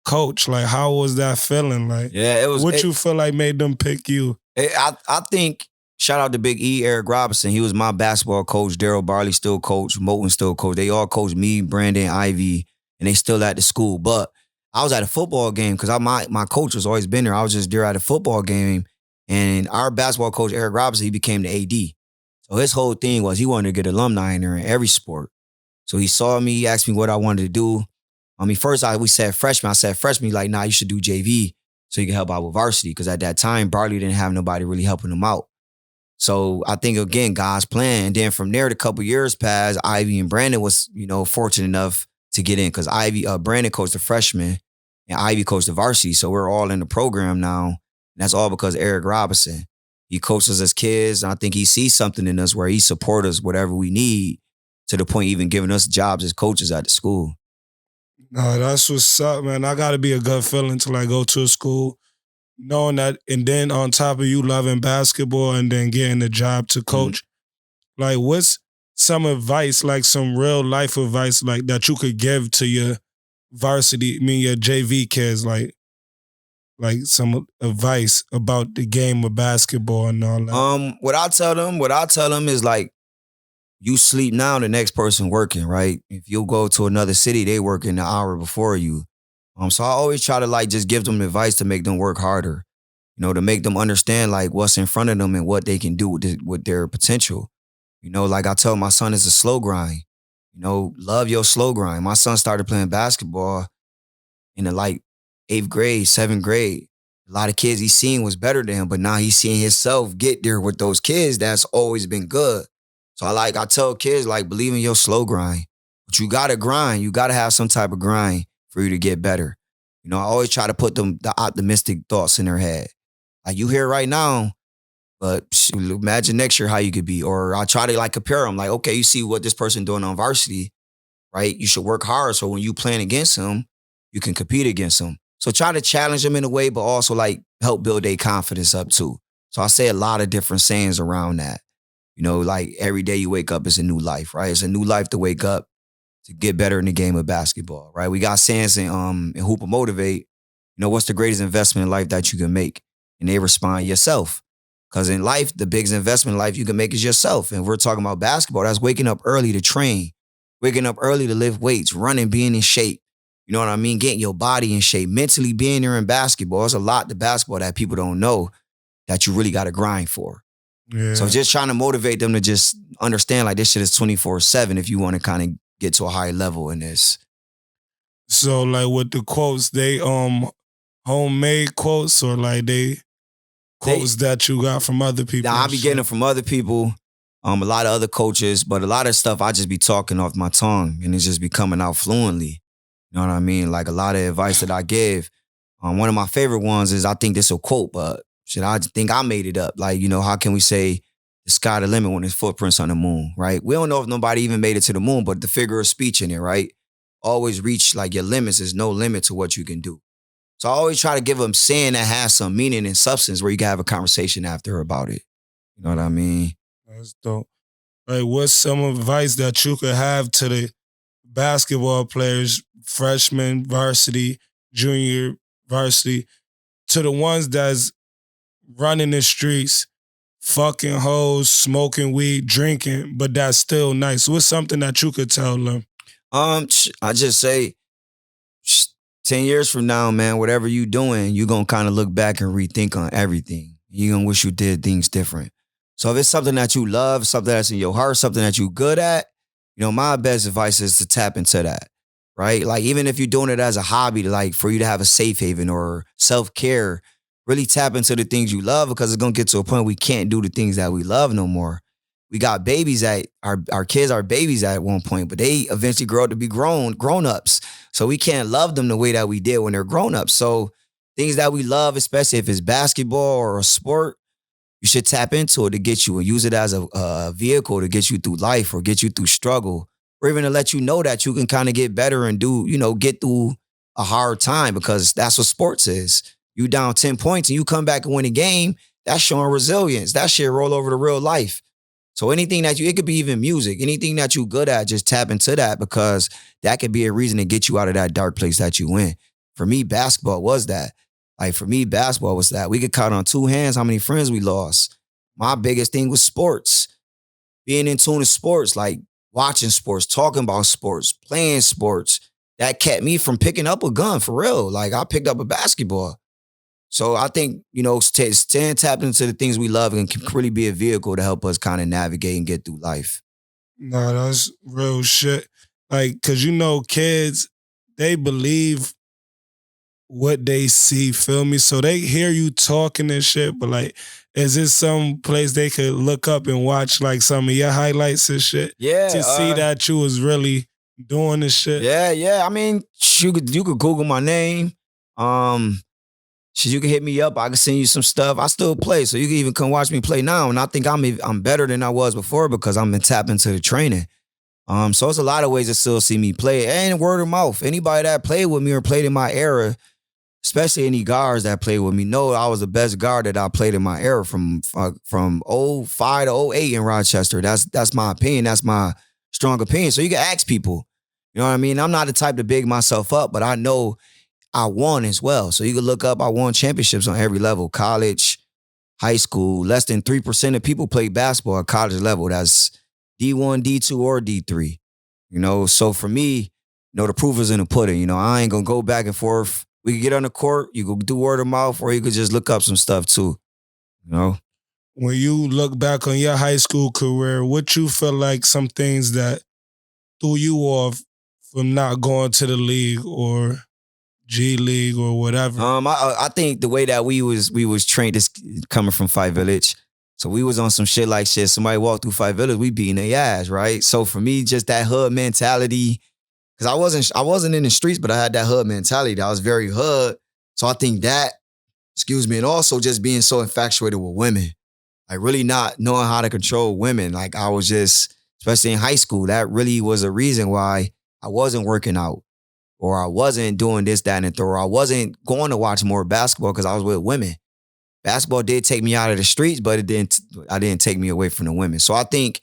Speaker 1: coach? Like how was that feeling? Like
Speaker 2: yeah,
Speaker 1: you feel like made them pick you?
Speaker 2: I think, shout out to Big E, Eric Robinson. He was my basketball coach. Daryl Barley still coach. Moten still coach. They all coach me, Brandon, Ivy, and they still at the school. But I was at a football game because my coach has always been there. I was just there at a football game. And our basketball coach, Eric Robinson, he became the AD. So his whole thing was he wanted to get alumni in there in every sport. So he saw me, he asked me what I wanted to do. First we said freshman. I said freshman, he's like, nah, you should do JV. So you can help out with varsity. Because at that time, Barley didn't have nobody really helping him out. So I think, again, God's plan. And then from there, the couple years passed, Ivy and Brandon was, fortunate enough to get in. Because Brandon coached the freshman and Ivy coached the varsity. So we're all in the program now. And that's all because of Eric Robinson. He coaches us as kids. And I think he sees something in us where he supports us whatever we need to the point even giving us jobs as coaches at the school.
Speaker 1: No, that's what's up, man. I got to be a good feeling to like go to a school, knowing that, and then on top of you loving basketball and then getting a job to coach. Like, what's some advice, like some real life advice, like that you could give to your your JV kids, like some advice about the game of basketball and all that?
Speaker 2: What I tell them is like, you sleep now, the next person working, right? If you go to another city, they working an hour before you. So I always try to like just give them advice to make them work harder, to make them understand like what's in front of them and what they can do with their potential. Like I tell my son, it's a slow grind. Love your slow grind. My son started playing basketball in the like 8th grade, 7th grade. A lot of kids he's seen was better than him, but now he's seeing himself get there with those kids that's always been good. So I tell kids, like, believe in your slow grind. But you gotta grind. You gotta have some type of grind for you to get better. I always try to put the optimistic thoughts in their head. Like you here right now, but imagine next year how you could be. Or I try to like compare them. Like, okay, you see what this person doing on varsity, right? You should work hard so when you playing against them, you can compete against them. So try to challenge them in a way, but also like help build their confidence up too. So I say a lot of different sayings around that. Like every day you wake up is a new life, right? It's a new life to wake up to get better in the game of basketball, right? We got sayings in Hooper Motivate, what's the greatest investment in life that you can make? And they respond, yourself. Because in life, the biggest investment in life you can make is yourself. And we're talking about basketball. That's waking up early to train, waking up early to lift weights, running, being in shape. You know what I mean? Getting your body in shape, mentally being there in basketball. There's a lot to basketball that people don't know that you really got to grind for.
Speaker 1: Yeah.
Speaker 2: So just trying to motivate them to just understand like this shit is 24/7 if you want to kind of get to a high level in this.
Speaker 1: So like with the quotes, they homemade quotes or like they quotes that you got from other people?
Speaker 2: Now I be getting them from other people, a lot of other coaches, but a lot of stuff I just be talking off my tongue and it's just be coming out fluently. You know what I mean? Like a lot of advice that I give. One of my favorite ones is I think this a quote, but shit, I think I made it up. Like, how can we say the sky the limit when there's footprints on the moon, right? We don't know if nobody even made it to the moon, but the figure of speech in it, right? Always reach like your limits. There's no limit to what you can do. So I always try to give them saying that has some meaning and substance where you can have a conversation after about it. You know what I mean?
Speaker 1: That's dope. Like, what's some advice that you could have to the basketball players, freshman, varsity, junior, varsity, to the ones that's running the streets, fucking hoes, smoking weed, drinking, but that's still nice? What's something that you could tell them?
Speaker 2: I just say 10 years from now, man, whatever you doing, you're going to kind of look back and rethink on everything. You're going to wish you did things different. So if it's something that you love, something that's in your heart, something that you good at, my best advice is to tap into that, right? Like even if you're doing it as a hobby, like for you to have a safe haven or self-care, really tap into the things you love because it's going to get to a point we can't do the things that we love no more. We got babies that our kids are babies at one point, but they eventually grow up to be grown-ups. So we can't love them the way that we did when they're grown-ups. So things that we love, especially if it's basketball or a sport, you should tap into it to get you and use it as a vehicle to get you through life or get you through struggle or even to let you know that you can kind of get better and get through a hard time because that's what sports is. You down 10 points and you come back and win a game, that's showing resilience. That shit roll over to real life. So anything that it could be even music, anything that you good at, just tap into that because that could be a reason to get you out of that dark place that you in. For me, basketball was that. Like for me, basketball was that. We could count on two hands how many friends we lost. My biggest thing was sports. Being in tune to sports, like watching sports, talking about sports, playing sports. That kept me from picking up a gun for real. Like I picked up a basketball. So I think, staying tapped into the things we love and can really be a vehicle to help us kind of navigate and get through life.
Speaker 1: No, that's real shit. Like, cause kids, they believe what they see, feel me? So they hear you talking and shit, but like, is this some place they could look up and watch like some of your highlights and shit?
Speaker 2: Yeah.
Speaker 1: To see that you was really doing this shit?
Speaker 2: Yeah. I mean, you could Google my name. You can hit me up. I can send you some stuff. I still play, so you can even come watch me play now. And I think I'm better than I was before because I'm been tapped into the training. So it's a lot of ways to still see me play and word of mouth. Anybody that played with me or played in my era, especially any guards that played with me, know I was the best guard that I played in my era from '05 to '08 in Rochester. That's my opinion. That's my strong opinion. So you can ask people. You know what I mean? I'm not the type to big myself up, but I know I won as well. So you can look up, I won championships on every level, college, high school. Less than 3% of people play basketball at college level. That's D1, D2, or D3. So for me, the proof is in the pudding. I ain't going to go back and forth. We could get on the court, you could do word of mouth, or you could just look up some stuff too.
Speaker 1: When you look back on your high school career, what you feel like some things that threw you off from not going to the league or G League or whatever?
Speaker 2: I think the way that we was trained is coming from Fight Village. So we was on some shit like somebody walked through Fight Village, we beating their ass, right? So for me, just that hood mentality, Because I wasn't in the streets, but I had that hood mentality. I was very hood. So I think that, excuse me, and also just being so infatuated with women. Like really not knowing how to control women. Like I was just, especially in high school, that really was a reason why I wasn't working out or I wasn't doing this, that, and the third, or I wasn't going to watch more basketball because I was with women. Basketball did take me out of the streets, but I didn't take me away from the women. So I think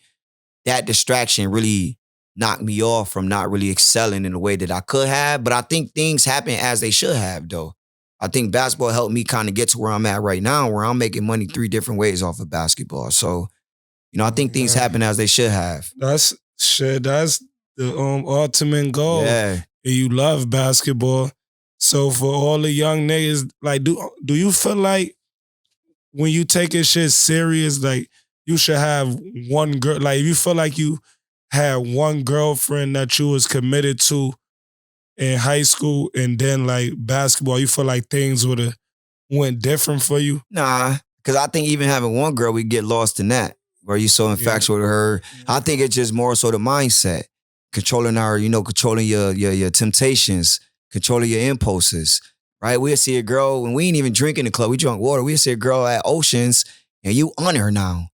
Speaker 2: that distraction really knocked me off from not really excelling in the way that I could have. But I think things happen as they should have, though. I think basketball helped me kind of get to where I'm at right now, where I'm making money 3 different ways off of basketball. So, I think things happen as they should have.
Speaker 1: That's shit. That's the ultimate goal.
Speaker 2: Yeah.
Speaker 1: And you love basketball. So for all the young niggas, like, do you feel like when you taking shit serious, like you should have one girl, like if you feel like you had one girlfriend that you was committed to in high school and then like basketball, you feel like things would have went different for you?
Speaker 2: Nah, because I think even having one girl, we get lost in that. Where you so infatuated with her. I think it's just more so the mindset. Controlling controlling your temptations, controlling your impulses. Right? We'll see a girl, when we ain't even drinking the club, we drunk water. We'll see a girl at Oceans and you on her now.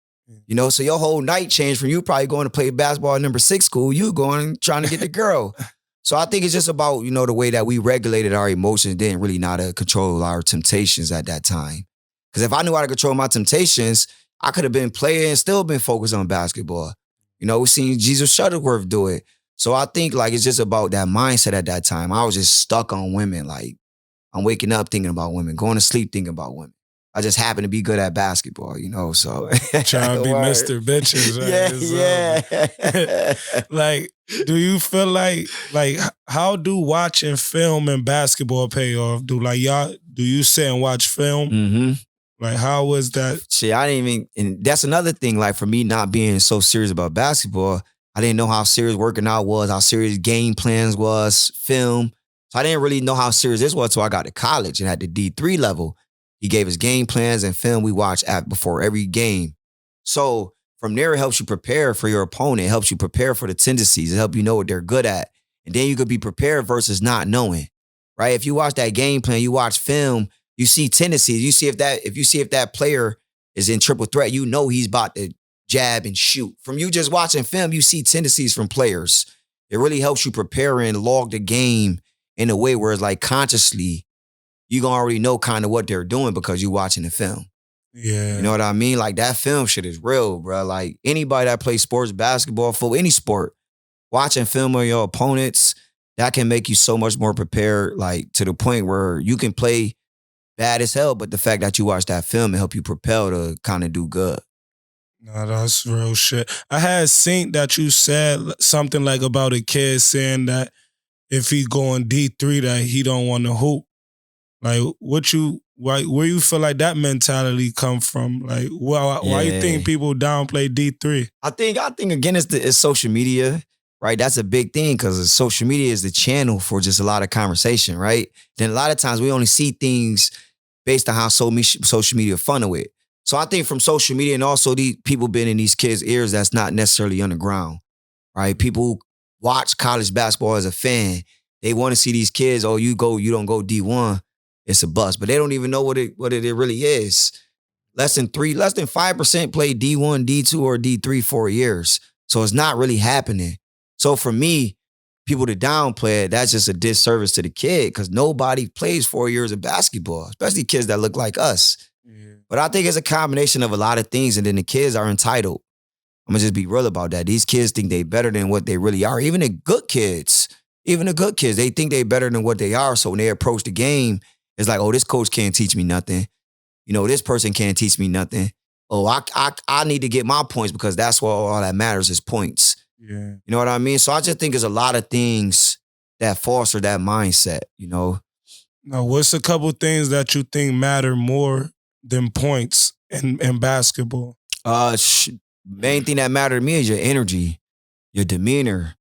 Speaker 2: So your whole night changed from you probably going to play basketball at number 6 school, you going trying to get the girl. So I think it's just about, the way that we regulated our emotions, didn't really know how to control our temptations at that time. Because if I knew how to control my temptations, I could have been playing and still been focused on basketball. We've seen Jesus Shuttleworth do it. So I think like it's just about that mindset at that time. I was just stuck on women. Like I'm waking up thinking about women, going to sleep thinking about women. I just happen to be good at basketball, so.
Speaker 1: Trying to be Mr. Bitches, right?
Speaker 2: Yeah.
Speaker 1: Like, do you feel like how do watching film and basketball pay off? Do you sit and watch film?
Speaker 2: Mm-hmm.
Speaker 1: Like, how was that?
Speaker 2: Shit, I didn't even, and that's another thing, like for me not being so serious about basketball, I didn't know how serious working out was, how serious game plans was, film. So I didn't really know how serious this was until I got to college and at the D3 level. He gave us game plans and film we watch before every game. So from there, it helps you prepare for your opponent. It helps you prepare for the tendencies. It helps you know what they're good at. And then you could be prepared versus not knowing, right? If you watch that game plan, you watch film, you see tendencies. You see if that player is in triple threat, he's about to jab and shoot. From you just watching film, you see tendencies from players. It really helps you prepare and log the game in a way where it's like consciously, you gonna already know kind of what they're doing because you're watching the film.
Speaker 1: Yeah.
Speaker 2: You know what I mean? Like that film shit is real, bro. Like anybody that plays sports, basketball, football, any sport, watching film of your opponents, that can make you so much more prepared, like to the point where you can play bad as hell, but the fact that you watch that film and help you propel to kind of do good.
Speaker 1: No, that's real shit. I had seen that you said something like about a kid saying that if he going D3 that he don't want to hoop. Like where you feel like that mentality come from? Like why you think people downplay D3?
Speaker 2: I think again it's social media, right? That's a big thing because social media is the channel for just a lot of conversation, right? Then a lot of times we only see things based on how social media funnel it. So I think from social media and also these people been in these kids' ears that's not necessarily underground, right? People watch college basketball as a fan. They want to see these kids, you don't go D1. It's a bust, but they don't even know what it really is. Less than 5% play D1, D2, or D3 4 years. So it's not really happening. So for me, people to downplay it, that's just a disservice to the kid because nobody plays 4 years of basketball, especially kids that look like us. Yeah. But I think it's a combination of a lot of things, and then the kids are entitled. I'm gonna just be real about that. These kids think they better than what they really are. Even the good kids, they think they better than what they are. So when they approach the game, it's like, this coach can't teach me nothing. This person can't teach me nothing. I need to get my points because that's what all that matters is points.
Speaker 1: Yeah.
Speaker 2: You know what I mean? So I just think there's a lot of things that foster that mindset,
Speaker 1: Now, what's a couple things that you think matter more than points in basketball?
Speaker 2: Main thing that matters to me is your energy, your demeanor.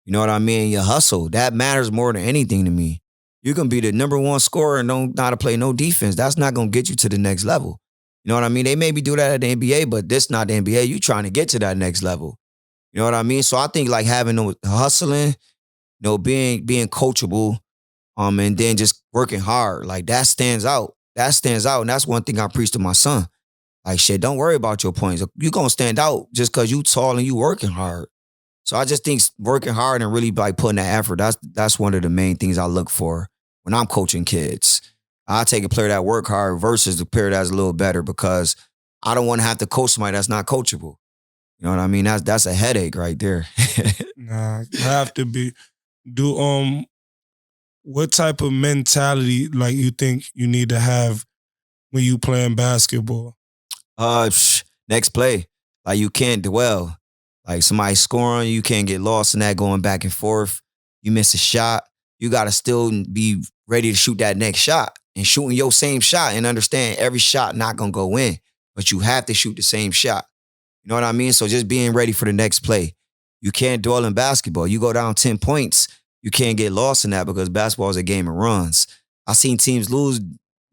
Speaker 2: You know what I mean? Your hustle. That matters more than anything to me. You can be the number one scorer and don't know how to play no defense. That's not going to get you to the next level. You know what I mean? They maybe do that at the NBA, but this not the NBA. You trying to get to that next level. You know what I mean? So I think like having no hustling, being coachable, and then just working hard. Like that stands out. That stands out. And that's one thing I preach to my son. Like shit, don't worry about your points. You're gonna stand out just cause you tall and you working hard. So I just think working hard and really like putting that effort, that's one of the main things I look for when I'm coaching kids. I take a player that work hard versus the player that's a little better because I don't want to have to coach somebody that's not coachable. You know what I mean? That's a headache right there.
Speaker 1: Nah, you have to be. Do what type of mentality like you think you need to have when you playing basketball?
Speaker 2: Next play. Like you can't dwell. Like somebody scoring, you can't get lost in that going back and forth. You miss a shot, you gotta still be ready to shoot that next shot and shooting your same shot and understand every shot not gonna go in, but you have to shoot the same shot. You know what I mean? So just being ready for the next play. You can't dwell in basketball. You go down 10 points, you can't get lost in that because basketball is a game of runs. I seen teams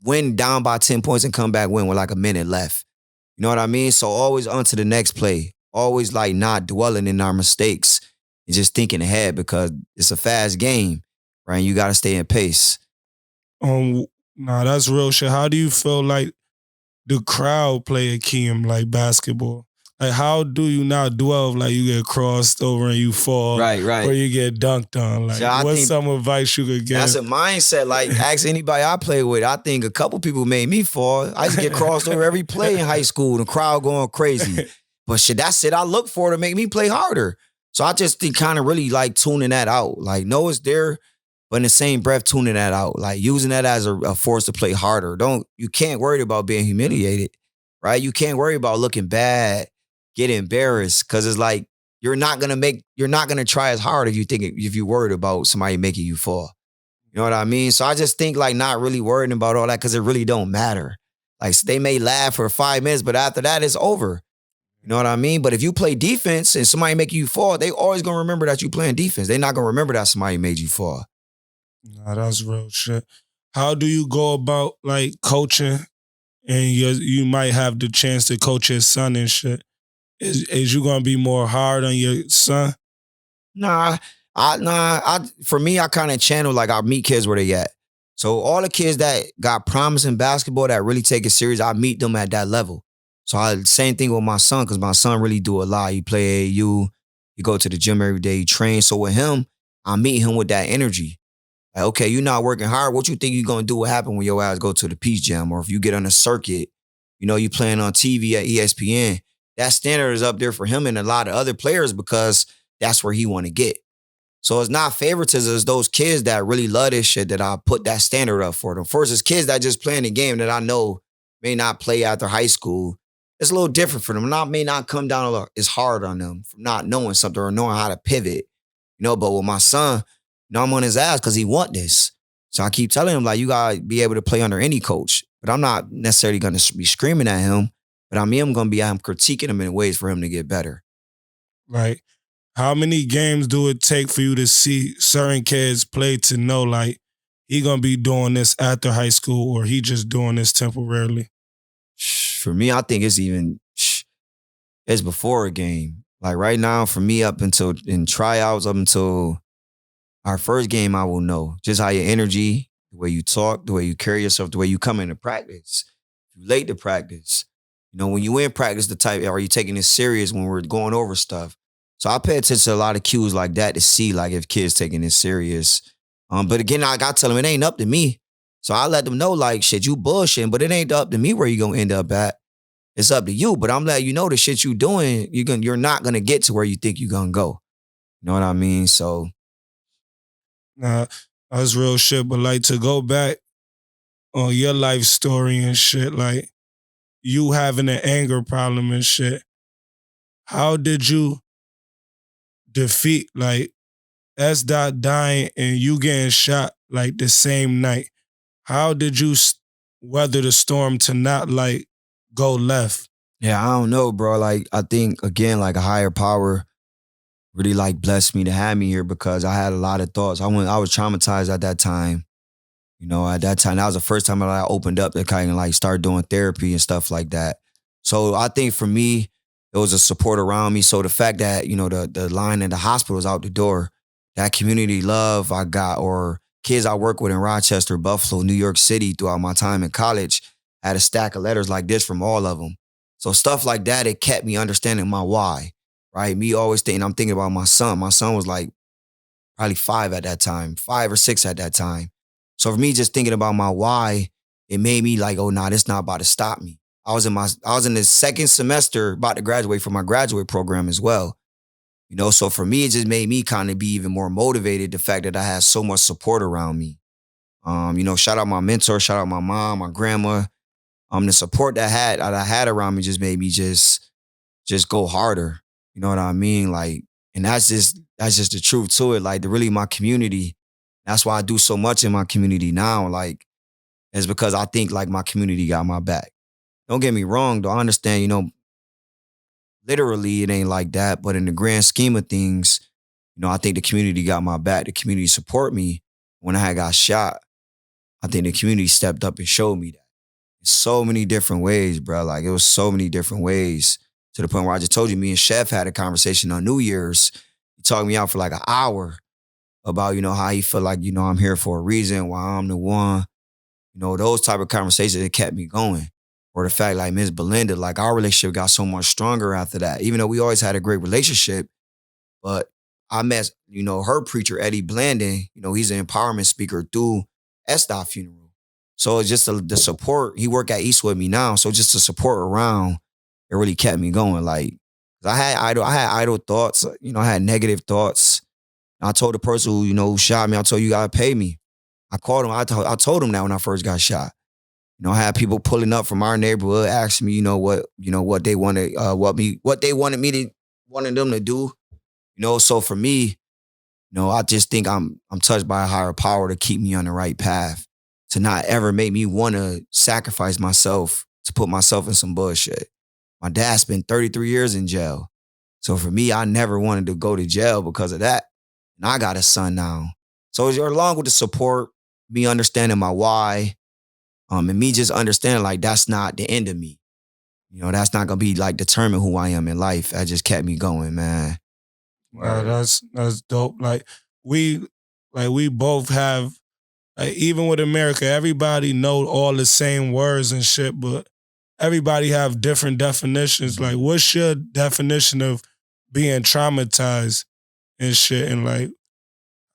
Speaker 2: win down by 10 points and come back win with like a minute left. You know what I mean? So always on to the next play. Always like not dwelling in our mistakes and just thinking ahead because it's a fast game, right? You got to stay in pace.
Speaker 1: Nah, that's real shit. How do you feel like the crowd play a key in like basketball? Like how do you not dwell like you get crossed over and you fall,
Speaker 2: Right.
Speaker 1: or you get dunked on? Like
Speaker 2: So
Speaker 1: what's some advice you could give?
Speaker 2: That's a mindset. Like ask anybody I play with. I think a couple people made me fall. I used to get crossed over every play in high school. The crowd going crazy. But shit, that's it I look for to make me play harder. So I just think kind of really like tuning that out. Like know it's there, but in the same breath tuning that out. Like using that as a force to play harder. You can't worry about being humiliated, right? You can't worry about looking bad, get embarrassed, because it's like you're not gonna try as hard if you're worried about somebody making you fall. You know what I mean? So I just think like not really worrying about all that because it really don't matter. Like they may laugh for 5 minutes, but after that it's over. You know what I mean? But if you play defense and somebody make you fall, they always gonna remember that you playing defense. They're not gonna remember that somebody made you fall.
Speaker 1: Nah, that's real shit. How do you go about like coaching and you might have the chance to coach your son and shit? Is you gonna be more hard on your son?
Speaker 2: For me, I kind of channel like I meet kids where they at. So all the kids that got promise in basketball that really take it serious, I meet them at that level. So same thing with my son, because my son really do a lot. He play AAU, he go to the gym every day, he trains. So with him, I meet him with that energy. Like, okay, you're not working hard. What you think you're gonna do? What happen when your ass go to the Peach Jam? Or if you get on a circuit, you playing on TV at ESPN. That standard is up there for him and a lot of other players because that's where he want to get. So it's not favoritism. It's those kids that really love this shit that I put that standard up for them. First, it's kids that just playing the game that I know may not play after high school. It's a little different for them. May not come down a lot. It's hard on them from not knowing something or knowing how to pivot. But with my son, I'm on his ass because he want this. So I keep telling him, like, you got to be able to play under any coach. But I'm not necessarily going to be screaming at him, but I'm going to be critiquing him in ways for him to get better.
Speaker 1: Like, how many games do it take for you to see certain kids play to know, like, he going to be doing this after high school or he just doing this temporarily?
Speaker 2: For me, I think it's before a game. Like right now, for me, in tryouts, up until our first game, I will know just how your energy, the way you talk, the way you carry yourself, the way you come into practice. You late to practice. When you in practice, the type, are you taking this serious when we're going over stuff? So I pay attention to a lot of cues like that to see like if kids taking this serious. But again, I got to tell them it ain't up to me. So I let them know like, shit, you bullshitting, but it ain't up to me where you gonna end up at. It's up to you, but I'm letting you know the shit you doing, you're not gonna get to where you think you're gonna go. You know what I mean? So.
Speaker 1: Nah, that's real shit. But like to go back on your life story and shit, like you having an anger problem and shit, how did you defeat like S. Dot dying and you getting shot like the same night? How did you weather the storm to not like go left?
Speaker 2: Yeah, I don't know, bro. Like, I think, again, like a higher power really like blessed me to have me here because I had a lot of thoughts. I was traumatized at that time. At that time, that was the first time I opened up to kind of like start doing therapy and stuff like that. So I think for me, there was a support around me. So the fact that, the line in the hospital was out the door, that community love I got, or kids I work with in Rochester, Buffalo, New York City throughout my time in college, had a stack of letters like this from all of them. So stuff like that, it kept me understanding my why, right? Me always thinking, I'm thinking about my son. My son was like probably 5 at that time, 5 or 6 at that time. So for me, just thinking about my why, it made me like, oh, nah, this not about to stop me. I was in the second semester about to graduate from my graduate program as well. So for me, it just made me kind of be even more motivated. The fact that I had so much support around me. Shout out my mentor, shout out my mom, my grandma. The support that I had around me just made me just go harder. You know what I mean? Like, and that's just the truth to it. Like, really my community. That's why I do so much in my community now. Like, it's because I think like my community got my back. Don't get me wrong, though. I understand, literally it ain't like that, but in the grand scheme of things, I think the community got my back. The community support me. When I had got shot, I think the community stepped up and showed me that in so many different ways, bro. Like, it was so many different ways, to the point where I just told you, me and Chef had a conversation on New Year's. He talked me out for like an hour about, how he felt like, I'm here for a reason, why I'm the one. Those type of conversations that kept me going. Or the fact, like, Miss Belinda, like, our relationship got so much stronger after that. Even though we always had a great relationship, but I met, her preacher, Eddie Blandon. He's an empowerment speaker through Estai Funeral. So it's just the support. He work at East with me now. So just the support around, it really kept me going. Like, I had idle thoughts. I had negative thoughts. And I told the person who shot me, I told you, you gotta pay me. I called him. I told him that when I first got shot. I had people pulling up from our neighborhood asking me, what they wanted, what they wanted them to do. So for me, I just think I'm touched by a higher power to keep me on the right path, to not ever make me want to sacrifice myself to put myself in some bullshit. My dad spent 33 years in jail. So for me, I never wanted to go to jail because of that. And I got a son now. So along with the support, me understanding my why, and me just understanding like that's not the end of me. That's not gonna be like determine who I am in life. That just kept me going, man.
Speaker 1: That's dope. We both have, like, even with America, everybody know all the same words and shit, but everybody have different definitions. Like, what's your definition of being traumatized and shit? And like,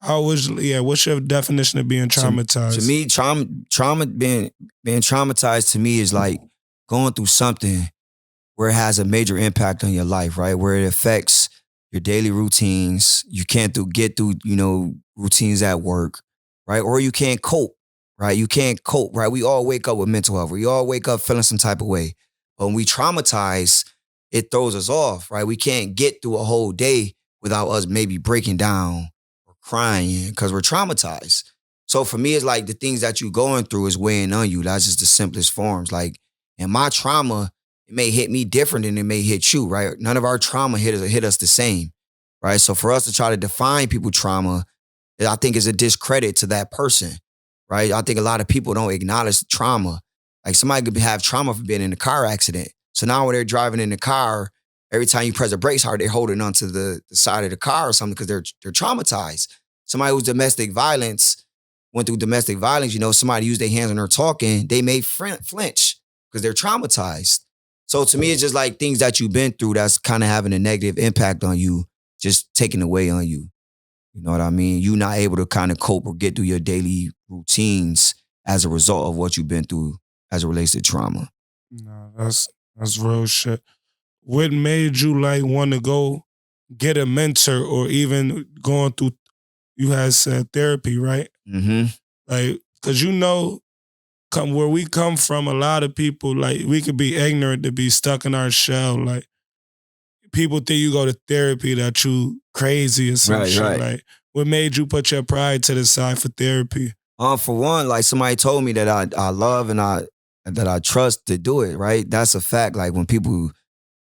Speaker 1: what's your definition of being traumatized?
Speaker 2: To me, trauma being traumatized to me is like going through something where it has a major impact on your life, right? Where it affects your daily routines. You can't get through, routines at work, right? Or you can't cope, right? You can't cope, right? We all wake up with mental health. We all wake up feeling some type of way. But when we traumatize, it throws us off, right? We can't get through a whole day without us maybe breaking down or crying because we're traumatized. So for me, it's like the things that you're going through is weighing on you. That's just the simplest forms. Like, and my trauma, it may hit me different than it may hit you, right? None of our trauma hit us the same, right? So for us to try to define people's trauma, I think is a discredit to that person, right? I think a lot of people don't acknowledge trauma. Like, somebody could have trauma for being in a car accident. So now when they're driving in the car, every time you press the brakes hard, they're holding onto the side of the car or something because they're traumatized. Somebody who's went through domestic violence, somebody used their hands when they're talking, they may flinch because they're traumatized. So to me, it's just like things that you've been through that's kind of having a negative impact on you, just taking away on you. You know what I mean? You're not able to kind of cope or get through your daily routines as a result of what you've been through as it relates to trauma.
Speaker 1: No, that's real shit. What made you like want to go get a mentor or even going through? You had said therapy, right?
Speaker 2: Mm-hmm.
Speaker 1: Like, cause where we come from, a lot of people, like, we could be ignorant to be stuck in our shell. Like, people think you go to therapy that you crazy or some shit.
Speaker 2: Right.
Speaker 1: Like, what made you put your pride to the side for therapy?
Speaker 2: For one, like, somebody told me that I love and that I trust to do it, right? That's a fact. Like, when people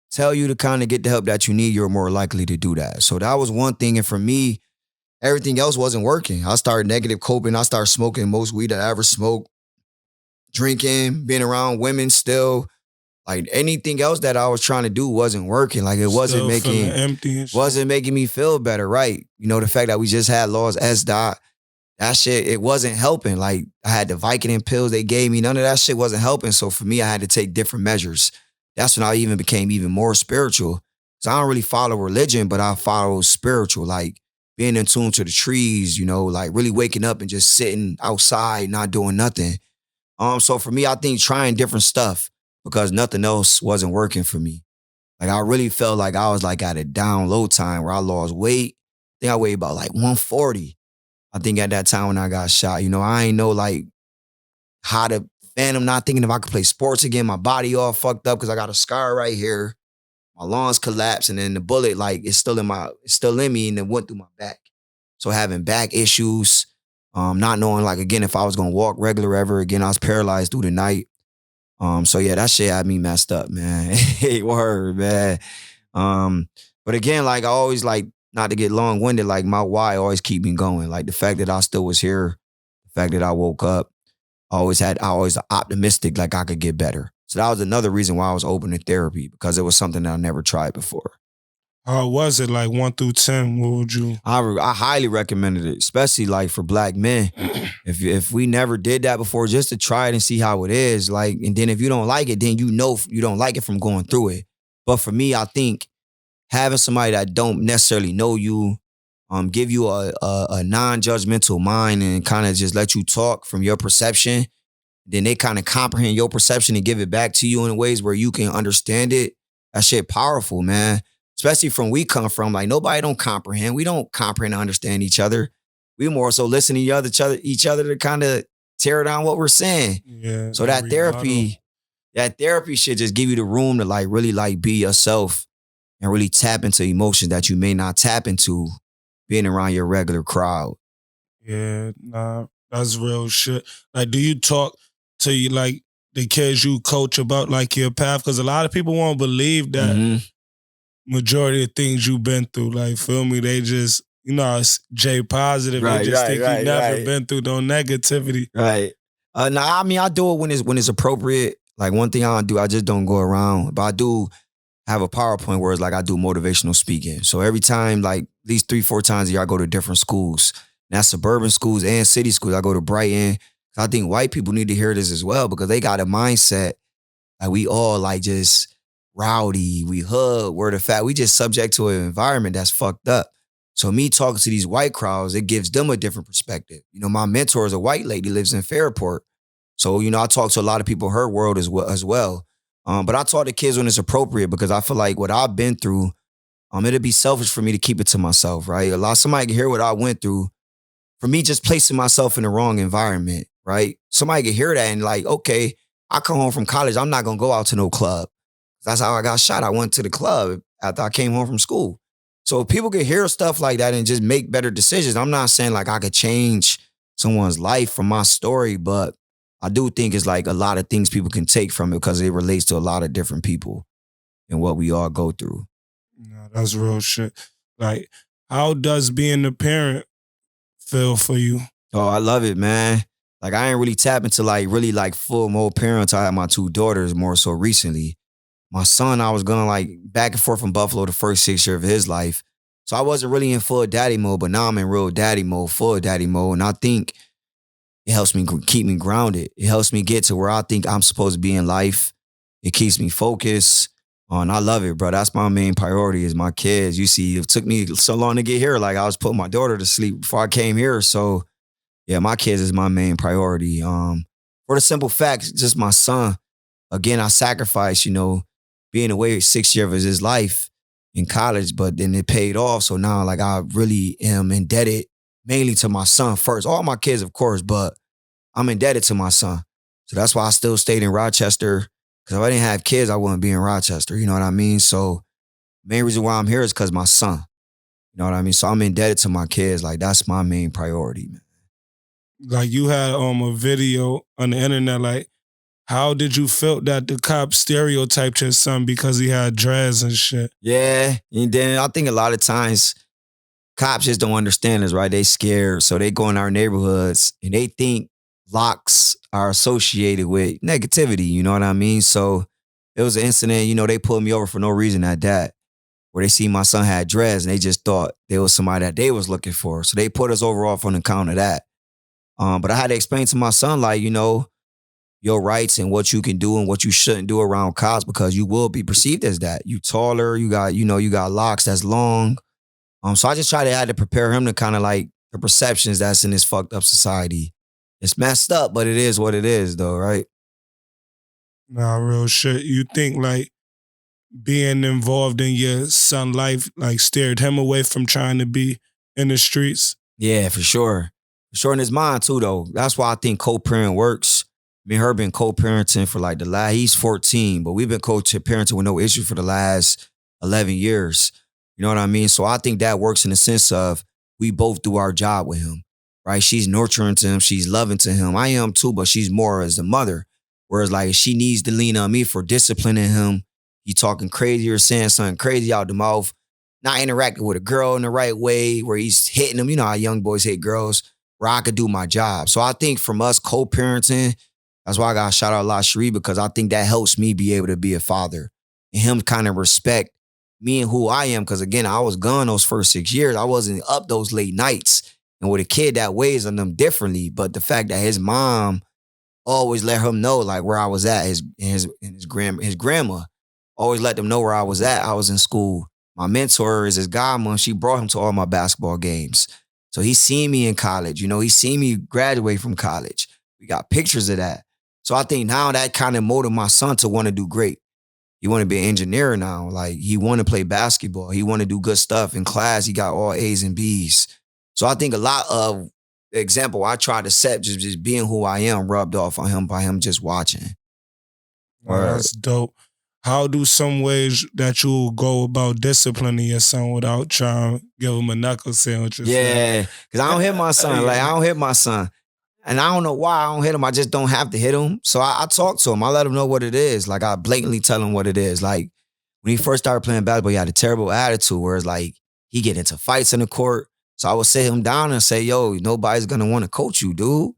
Speaker 2: tell you to kind of get the help that you need, you're more likely to do that. So that was one thing. And for me, everything else wasn't working. I started negative coping. I started smoking most weed I ever smoked, drinking, being around women still. Like anything else that I was trying to do wasn't working. Like it
Speaker 1: Still feeling empty and shit.
Speaker 2: wasn't making me feel better, right? You know, the fact that we just had lost S dot, that shit, it wasn't helping. Like I had the Vicodin pills they gave me. None of that shit wasn't helping. So for me, I had to take different measures. That's when I even became even more spiritual. So I don't really follow religion, but I follow spiritual, like being in tune to the trees, you know, like really waking up and just sitting outside, not doing nothing. So for me, I think trying different stuff because nothing else wasn't working for me. Like I really felt like I was like at a down low time where I lost weight. I think I weighed about like 140. I think at that time when I got shot, you know, I ain't know like how to phantom, not thinking if I could play sports again. My body all fucked up because I got a scar right here. My lungs collapsed, and then the bullet, like, it's still in me, and it went through my back. So having back issues, not knowing, like, again, if I was gonna walk regular ever again, I was paralyzed through the night. So yeah, that shit had me messed up, man. Hey, word, man. But again, like I always like not to get long-winded, like my why always keep me going. Like the fact that I still was here, the fact that I woke up, I always optimistic, like I could get better. So that was another reason why I was open to therapy, because it was something that I never tried before.
Speaker 1: How was it? Like 1 through 10, what would you?
Speaker 2: I highly recommended it, especially like for black men. If we never did that before, just to try it and see how it is. Like, and then if you don't like it, then you know you don't like it from going through it. But for me, I think having somebody that don't necessarily know you, give you a non-judgmental mind and kind of just let you talk from your perception, then they kind of comprehend your perception and give it back to you in ways where you can understand it. That shit powerful, man. Especially from we come from, like nobody don't comprehend. We don't comprehend and understand each other. We more so listen to each other to kind of tear down what we're saying.
Speaker 1: Yeah.
Speaker 2: So that therapy should just give you the room to like really like be yourself and really tap into emotions that you may not tap into being around your regular crowd.
Speaker 1: Yeah, nah, that's real shit. Like, do you talk to you like the kids you coach about like your path? Because a lot of people won't believe that
Speaker 2: Mhm.
Speaker 1: majority of things you've been through. Like, feel me? They just, you know, it's J positive.
Speaker 2: Right,
Speaker 1: they just
Speaker 2: right,
Speaker 1: think
Speaker 2: right,
Speaker 1: you never
Speaker 2: right.
Speaker 1: been through no negativity.
Speaker 2: Right. Nah, I mean, I do it when it's appropriate. Like one thing I don't do, I just don't go around. But I do have a PowerPoint where it's like I do motivational speaking. So every time, like at least 3-4 times a year, I go to different schools. Now suburban schools and city schools. I go to Brighton. I think white people need to hear this as well because they got a mindset like we all like just rowdy, we hug, word of fact, we just subject to an environment that's fucked up. So me talking to these white crowds, it gives them a different perspective. You know, my mentor is a white lady, lives in Fairport. So, you know, I talk to a lot of people her world as well. But I talk to kids when it's appropriate because I feel like what I've been through, it'd be selfish for me to keep it to myself, right? Somebody can hear what I went through for me just placing myself in the wrong environment, right? Somebody can hear that and like, okay, I come home from college, I'm not gonna go out to no club. That's how I got shot. I went to the club after I came home from school. So if people can hear stuff like that and just make better decisions, I'm not saying like I could change someone's life from my story, but I do think it's like a lot of things people can take from it because it relates to a lot of different people and what we all go through.
Speaker 1: No, that's real shit. Like, how does being a parent feel for you?
Speaker 2: Oh, I love it, man. Like I ain't really tap into like really like full mode parents. I had my 2 daughters more so recently. My son, I was going like back and forth from Buffalo the first 6 years of his life. So I wasn't really in full daddy mode, but now I'm in real daddy mode, full daddy mode. And I think it helps me keep me grounded. It helps me get to where I think I'm supposed to be in life. It keeps me focused. And I love it, bro. That's my main priority is my kids. You see, it took me so long to get here. Like I was putting my daughter to sleep before I came here. So yeah, my kids is my main priority. For the simple fact, just my son. Again, I sacrificed, you know, being away 6 years of his life in college, but then it paid off. So now, like, I really am indebted mainly to my son first. All my kids, of course, but I'm indebted to my son. So that's why I still stayed in Rochester. Because if I didn't have kids, I wouldn't be in Rochester. You know what I mean? So main reason why I'm here is because my son. You know what I mean? So I'm indebted to my kids. Like, that's my main priority, man.
Speaker 1: Like, you had a video on the internet, like, how did you feel that the cop stereotyped your son because he had dreads and shit?
Speaker 2: Yeah. And then I think a lot of times cops just don't understand us, right? They scared. So they go in our neighborhoods and they think locks are associated with negativity. You know what I mean? So it was an incident, they pulled me over for no reason at that, where they see my son had dreads and they just thought there was somebody that they was looking for. So they put us over off on account of that. But I had to explain to my son, like, your rights and what you can do and what you shouldn't do around cops because you will be perceived as that. You taller, you got locks that's long. So I just had to prepare him to kind of like the perceptions that's in this fucked up society. It's messed up, but it is what it is though, right?
Speaker 1: Nah, real shit. You think like being involved in your son life like steered him away from trying to be in the streets?
Speaker 2: Yeah, for sure. For sure in his mind too though. That's why I think co-parent works. Me and her been co-parenting for like he's 14, but we've been co-parenting with no issue for the last 11 years. You know what I mean? So I think that works in the sense of we both do our job with him, right? She's nurturing to him. She's loving to him. I am too, but she's more as a mother. Whereas like she needs to lean on me for disciplining him. He talking crazy or saying something crazy out the mouth, not interacting with a girl in the right way where he's hitting them. You know how young boys hit girls, where I could do my job. So I think from us co-parenting, that's why I got to shout out La Cherie because I think that helps me be able to be a father and him kind of respect me and who I am. Because again, I was gone those first 6 years. I wasn't up those late nights. And with a kid that weighs on them differently, but the fact that his mom always let him know like where I was at, his grandma always let them know where I was at. I was in school. My mentor is his godmom. She brought him to all my basketball games. So he seen me in college. He seen me graduate from college. We got pictures of that. So I think now that kind of motivated my son to want to do great. He want to be an engineer now. Like he want to play basketball. He want to do good stuff in class. He got all A's and B's. So I think a lot of the example I try to set, just being who I am, rubbed off on him by him just watching.
Speaker 1: Wow, that's dope. How do some ways that you go about disciplining your son without trying to give him a knuckle sandwich?
Speaker 2: Yeah, because I don't hit my son. Like I don't hit my son. And I don't know why I don't hit him. I just don't have to hit him. So I talk to him. I let him know what it is. Like I blatantly tell him what it is. Like when he first started playing basketball, he had a terrible attitude where it's like he get into fights in the court. So I would sit him down and say, yo, nobody's going to want to coach you, dude.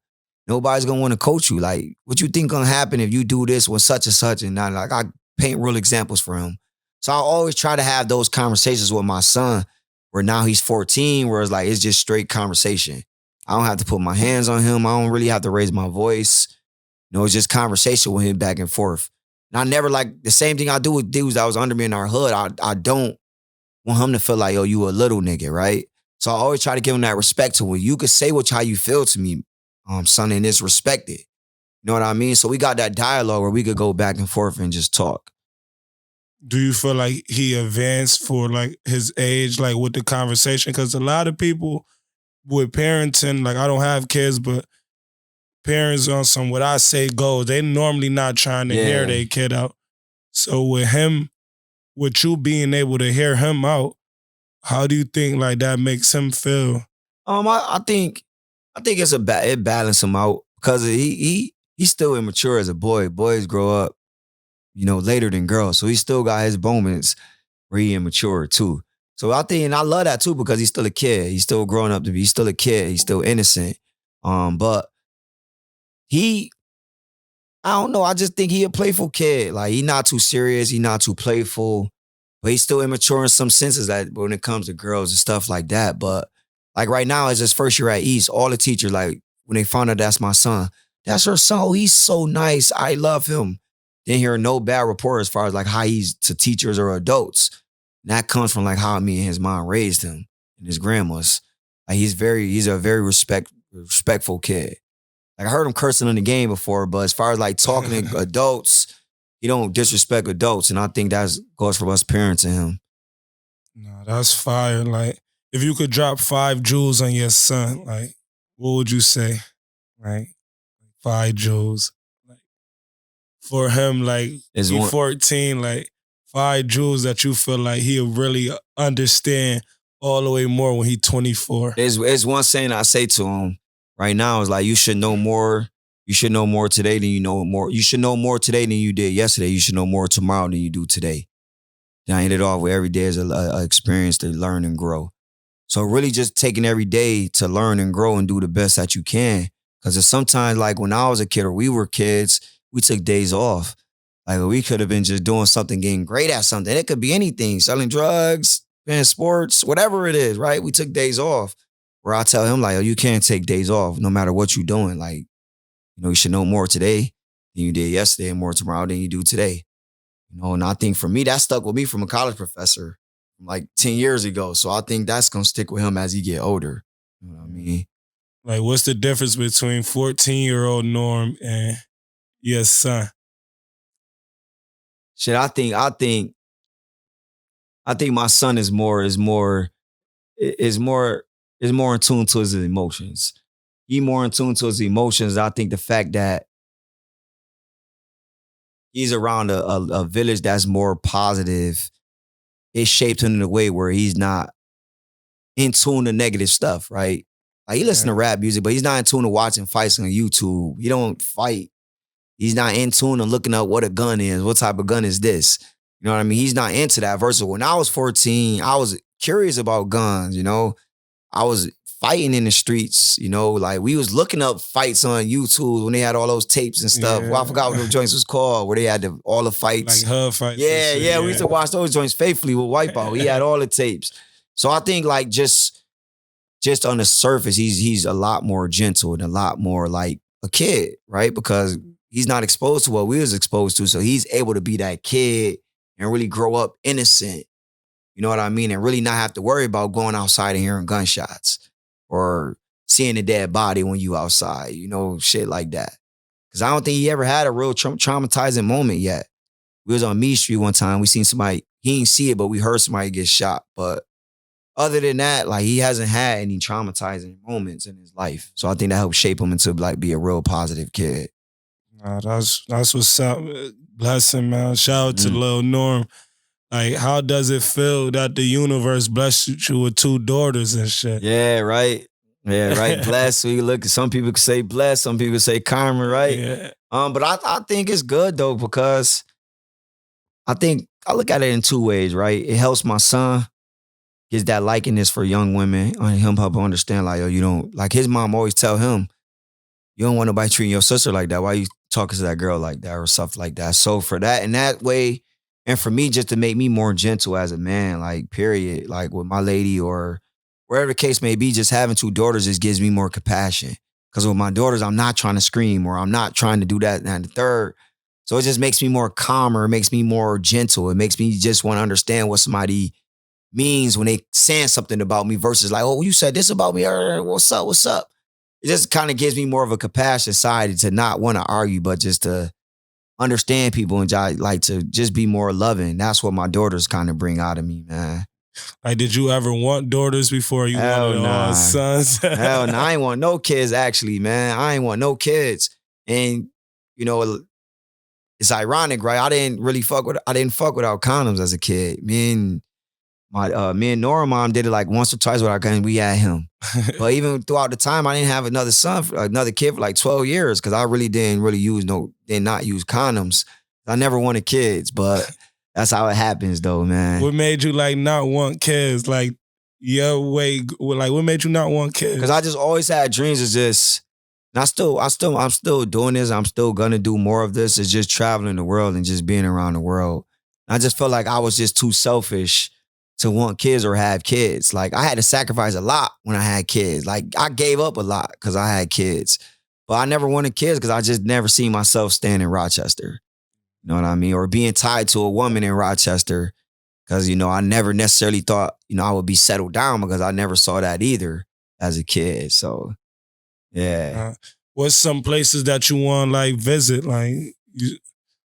Speaker 2: Nobody's going to want to coach you. Like what you think going to happen if you do this with such and such and not? Like I paint real examples for him. So I always try to have those conversations with my son where now he's 14, where it's like it's just straight conversation. I don't have to put my hands on him. I don't really have to raise my voice. It's just conversation with him back and forth. And I never like the same thing I do with dudes that was under me in our hood. I don't want him to feel like, yo, you a little nigga, right? So I always try to give him that respect to where you could say how you feel to me, son, and it's respected. You know what I mean? So we got that dialogue where we could go back and forth and just talk.
Speaker 1: Do you feel like he advanced for like his age, like with the conversation? Because a lot of people with parenting, like I don't have kids, but parents on some what I say goes, they normally not trying to hear their kid out. So with you being able to hear him out, how do you think like that makes him feel?
Speaker 2: I think it balances him out because he's still immature as a boy. Boys grow up, later than girls. So he still got his moments where he immature too. So I think, and I love that too because he's still a kid. He's still growing up to be. He's still a kid. He's still innocent. But I don't know. I just think he a playful kid. Like he not too serious. He not too playful. But he's still immature in some senses that when it comes to girls and stuff like that. But like right now, it's his first year at East. All the teachers, like when they found out that's my son, that's her son. Oh, he's so nice. I love him. Didn't hear no bad report as far as like how he's to teachers or adults. And that comes from like how me and his mom raised him and his grandma's. Like he's a very respectful kid. Like I heard him cursing in the game before, but as far as like talking to adults, he don't disrespect adults. And I think that goes for us parents and him.
Speaker 1: No, that's fire. Like if you could drop 5 jewels on your son, like what would you say? Like 5 jewels. Like for him, like he's 14, like 5 jewels that you feel like he'll really understand all the way more when he's 24.
Speaker 2: There's one saying I say to him right now is like, you should know more. You should know more today than you know more. You should know more today than you did yesterday. You should know more tomorrow than you do today. Then I end it off with every day is an experience to learn and grow. So really just taking every day to learn and grow and do the best that you can. Because sometimes like when I was a kid or we were kids, we took days off. Like we could have been just doing something, getting great at something. It could be anything, selling drugs, playing sports, whatever it is, right? We took days off. Where I tell him like, oh, you can't take days off no matter what you're doing. Like, you should know more today than you did yesterday and more tomorrow than you do today. And I think for me, that stuck with me from a college professor from like 10 years ago. So I think that's going to stick with him as he get older. You know what I mean?
Speaker 1: Like, what's the difference between 14-year-old Norm and your son?
Speaker 2: Shit, I think my son is more in tune to his emotions. He more in tune to his emotions. I think the fact that he's around a village that's more positive, it shaped him in a way where he's not in tune to negative stuff, right? Like he listens to rap music, but he's not in tune to watching fights on YouTube. He don't fight. He's not in tune to looking up what a gun is. What type of gun is this? You know what I mean? He's not into that. Versus when I was 14, I was curious about guns, I was fighting in the streets, like we was looking up fights on YouTube when they had all those tapes and stuff.
Speaker 1: Yeah.
Speaker 2: Well, I forgot what those joints was called, where they had all the fights.
Speaker 1: Like HUD fights.
Speaker 2: Yeah. We used to watch those joints faithfully with Wipeout. He had all the tapes. So I think like just on the surface, he's a lot more gentle and a lot more like a kid, right? Because he's not exposed to what we was exposed to. So he's able to be that kid and really grow up innocent. You know what I mean? And really not have to worry about going outside and hearing gunshots or seeing a dead body when you outside, shit like that. Because I don't think he ever had a real traumatizing moment yet. We was on Mead Street one time. We seen somebody, he didn't see it, but we heard somebody get shot. But other than that, like he hasn't had any traumatizing moments in his life. So I think that helped shape him into like be a real positive kid.
Speaker 1: Nah, that's what's up. Bless him, man. Shout out to Lil Norm. Like, how does it feel that the universe blessed you with 2 daughters and shit?
Speaker 2: Yeah, right. Yeah, right. Blessed. So you look, some people could say blessed, some people say karma, right?
Speaker 1: Yeah.
Speaker 2: But I think it's good though, because I think I look at it in 2 ways, right? It helps my son, gets that likeness for young women, and him help him understand, like, you don't, like his mom always tell him, you don't want nobody treating your sister like that. Why you talking to that girl like that or stuff like that? So for that, in that way, and for me, just to make me more gentle as a man, like, period, like with my lady or wherever the case may be, just having 2 daughters just gives me more compassion. Because with my daughters, I'm not trying to scream or I'm not trying to do that and the third. So it just makes me more calmer. It makes me more gentle. It makes me just want to understand what somebody means when they saying something about me versus like, oh, you said this about me. What's up? It just kind of gives me more of a compassion side to not want to argue, but just to understand people and like to just be more loving. That's what my daughters kind of bring out of me, man.
Speaker 1: Like, did you ever want daughters before you wanted sons?
Speaker 2: Hell no, I ain't want no kids actually, man. I ain't want no kids. And, it's ironic, right? I didn't fuck without condoms as a kid. Me and Nora mom did it like once or twice without condoms. We had him. But even throughout the time, I didn't have another kid for like 12 years because I really did not use condoms. I never wanted kids, but that's how it happens though, man.
Speaker 1: What made you like not want kids? Like your way, like what made you not want kids?
Speaker 2: Because I just always had dreams of just, and I'm still doing this. I'm still gonna do more of this. It's just traveling the world and just being around the world. I just felt like I was just too selfish to want kids or have kids. Like I had to sacrifice a lot when I had kids. Like I gave up a lot because I had kids. But I never wanted kids because I just never seen myself staying in Rochester. You know what I mean? Or being tied to a woman in Rochester. Because, I never necessarily thought, I would be settled down because I never saw that either as a kid. So, yeah.
Speaker 1: What's some places that you want to like visit? Like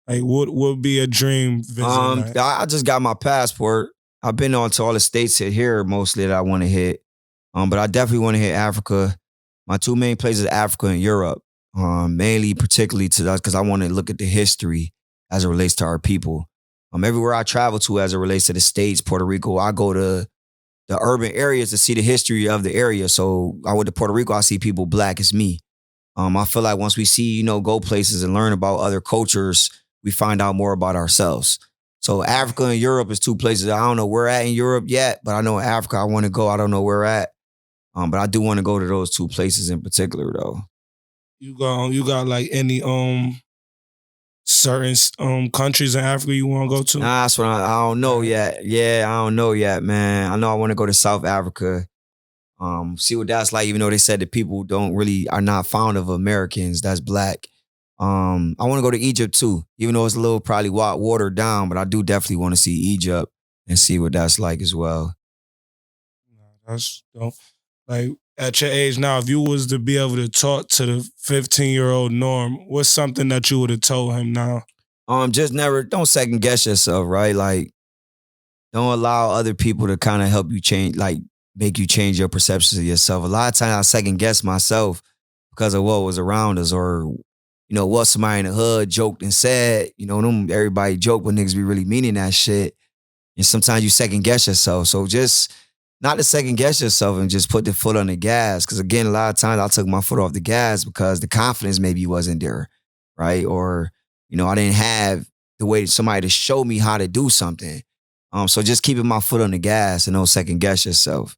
Speaker 1: what would be a dream visit?
Speaker 2: I just got my passport. I've been on to all the states here mostly that I want to hit. But I definitely want to hit Africa. My 2 main places are Africa and Europe. Mainly particularly to that because I want to look at the history as it relates to our people. Everywhere I travel to as it relates to the States, Puerto Rico, I go to the urban areas to see the history of the area. So I went to Puerto Rico, I see people black as me. I feel like once we see, go places and learn about other cultures, we find out more about ourselves. So Africa and Europe is 2 places. I don't know where at in Europe yet, but I know in Africa I want to go. I don't know where at. But I do want to go to those 2 places in particular though.
Speaker 1: You got like any certain countries in Africa you want to go to?
Speaker 2: Nah, that's what I don't know yet. Yeah, I don't know yet, man. I know I want to go to South Africa. See what that's like, even though they said that people are not fond of Americans that's black. I want to go to Egypt too, even though it's a little probably watered down, but I do definitely want to see Egypt and see what that's like as well.
Speaker 1: That's dope. Like at your age now, if you was to be able to talk to the 15-year-old Norm, what's something that you would have told him now?
Speaker 2: Just never don't second guess yourself, right? Like don't allow other people to kind of help you change, like make you change your perceptions of yourself. A lot of times I second guess myself because of what was around us or, what somebody in the hood joked and said. Everybody joke, but niggas be really meaning that shit. And sometimes you second guess yourself. So just not to second guess yourself and just put the foot on the gas. Because again, a lot of times I took my foot off the gas because the confidence maybe wasn't there, right? Or, I didn't have the way somebody to show me how to do something. So just keeping my foot on the gas and don't second guess yourself.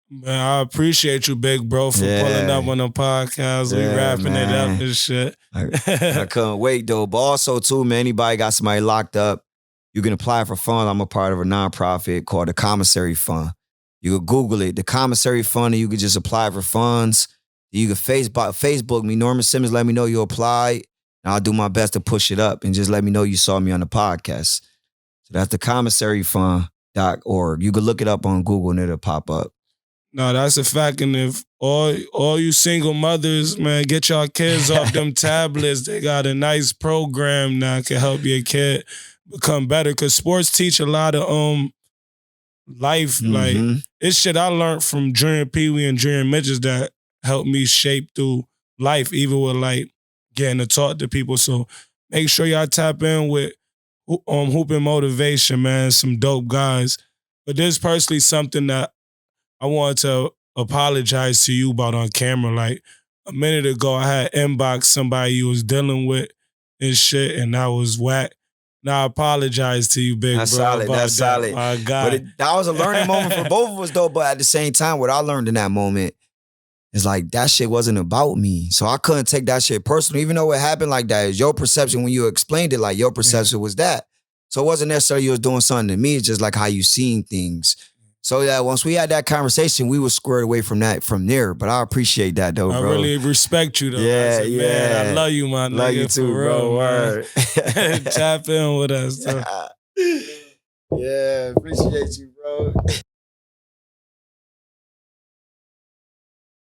Speaker 1: Man, I appreciate you, big bro, for pulling up on the podcast. We wrapping it up and shit.
Speaker 2: I couldn't wait though. But also too, man, anybody got somebody locked up, you can apply for funds. I'm a part of a nonprofit called the Commissary Fund. You can Google it, the Commissary Fund, and you can just apply for funds. You can Facebook me, Norman Simmons, let me know you applied. And I'll do my best to push it up and just let me know you saw me on the podcast. So that's the commissaryfund.org. You can look it up on Google and it'll pop up.
Speaker 1: No, that's a fact. And if all you single mothers, man, get y'all kids off them tablets. They got a nice program now can help your kid become better. Cause sports teach a lot of life.
Speaker 2: Mm-hmm.
Speaker 1: Like it's shit I learned from Junior Pee Wee and Junior Midgets that helped me shape through life, even with like getting to talk to people. So make sure y'all tap in with Hooping Motivation, man. Some dope guys. But there's personally something that I wanted to apologize to you about on camera. Like a minute ago, I had inboxed somebody you was dealing with and shit, and that was whack. Now I apologize to you, big
Speaker 2: that's
Speaker 1: bro.
Speaker 2: Solid. That's solid.
Speaker 1: My God.
Speaker 2: But that was a learning moment for both of us, though. But at the same time, what I learned in that moment is like that shit wasn't about me. So I couldn't take that shit personal, even though it happened like that. It's your perception when you explained it, like your perception was that. So it wasn't necessarily you was doing something to me. It's just like how you seen things. So yeah, once we had that conversation, we were squared away from there. But I appreciate that though, bro.
Speaker 1: I really respect you though.
Speaker 2: Yeah,
Speaker 1: man, I love you, man.
Speaker 2: Love you too, bro. Word.
Speaker 1: Tap in with us.
Speaker 2: Yeah, appreciate you, bro.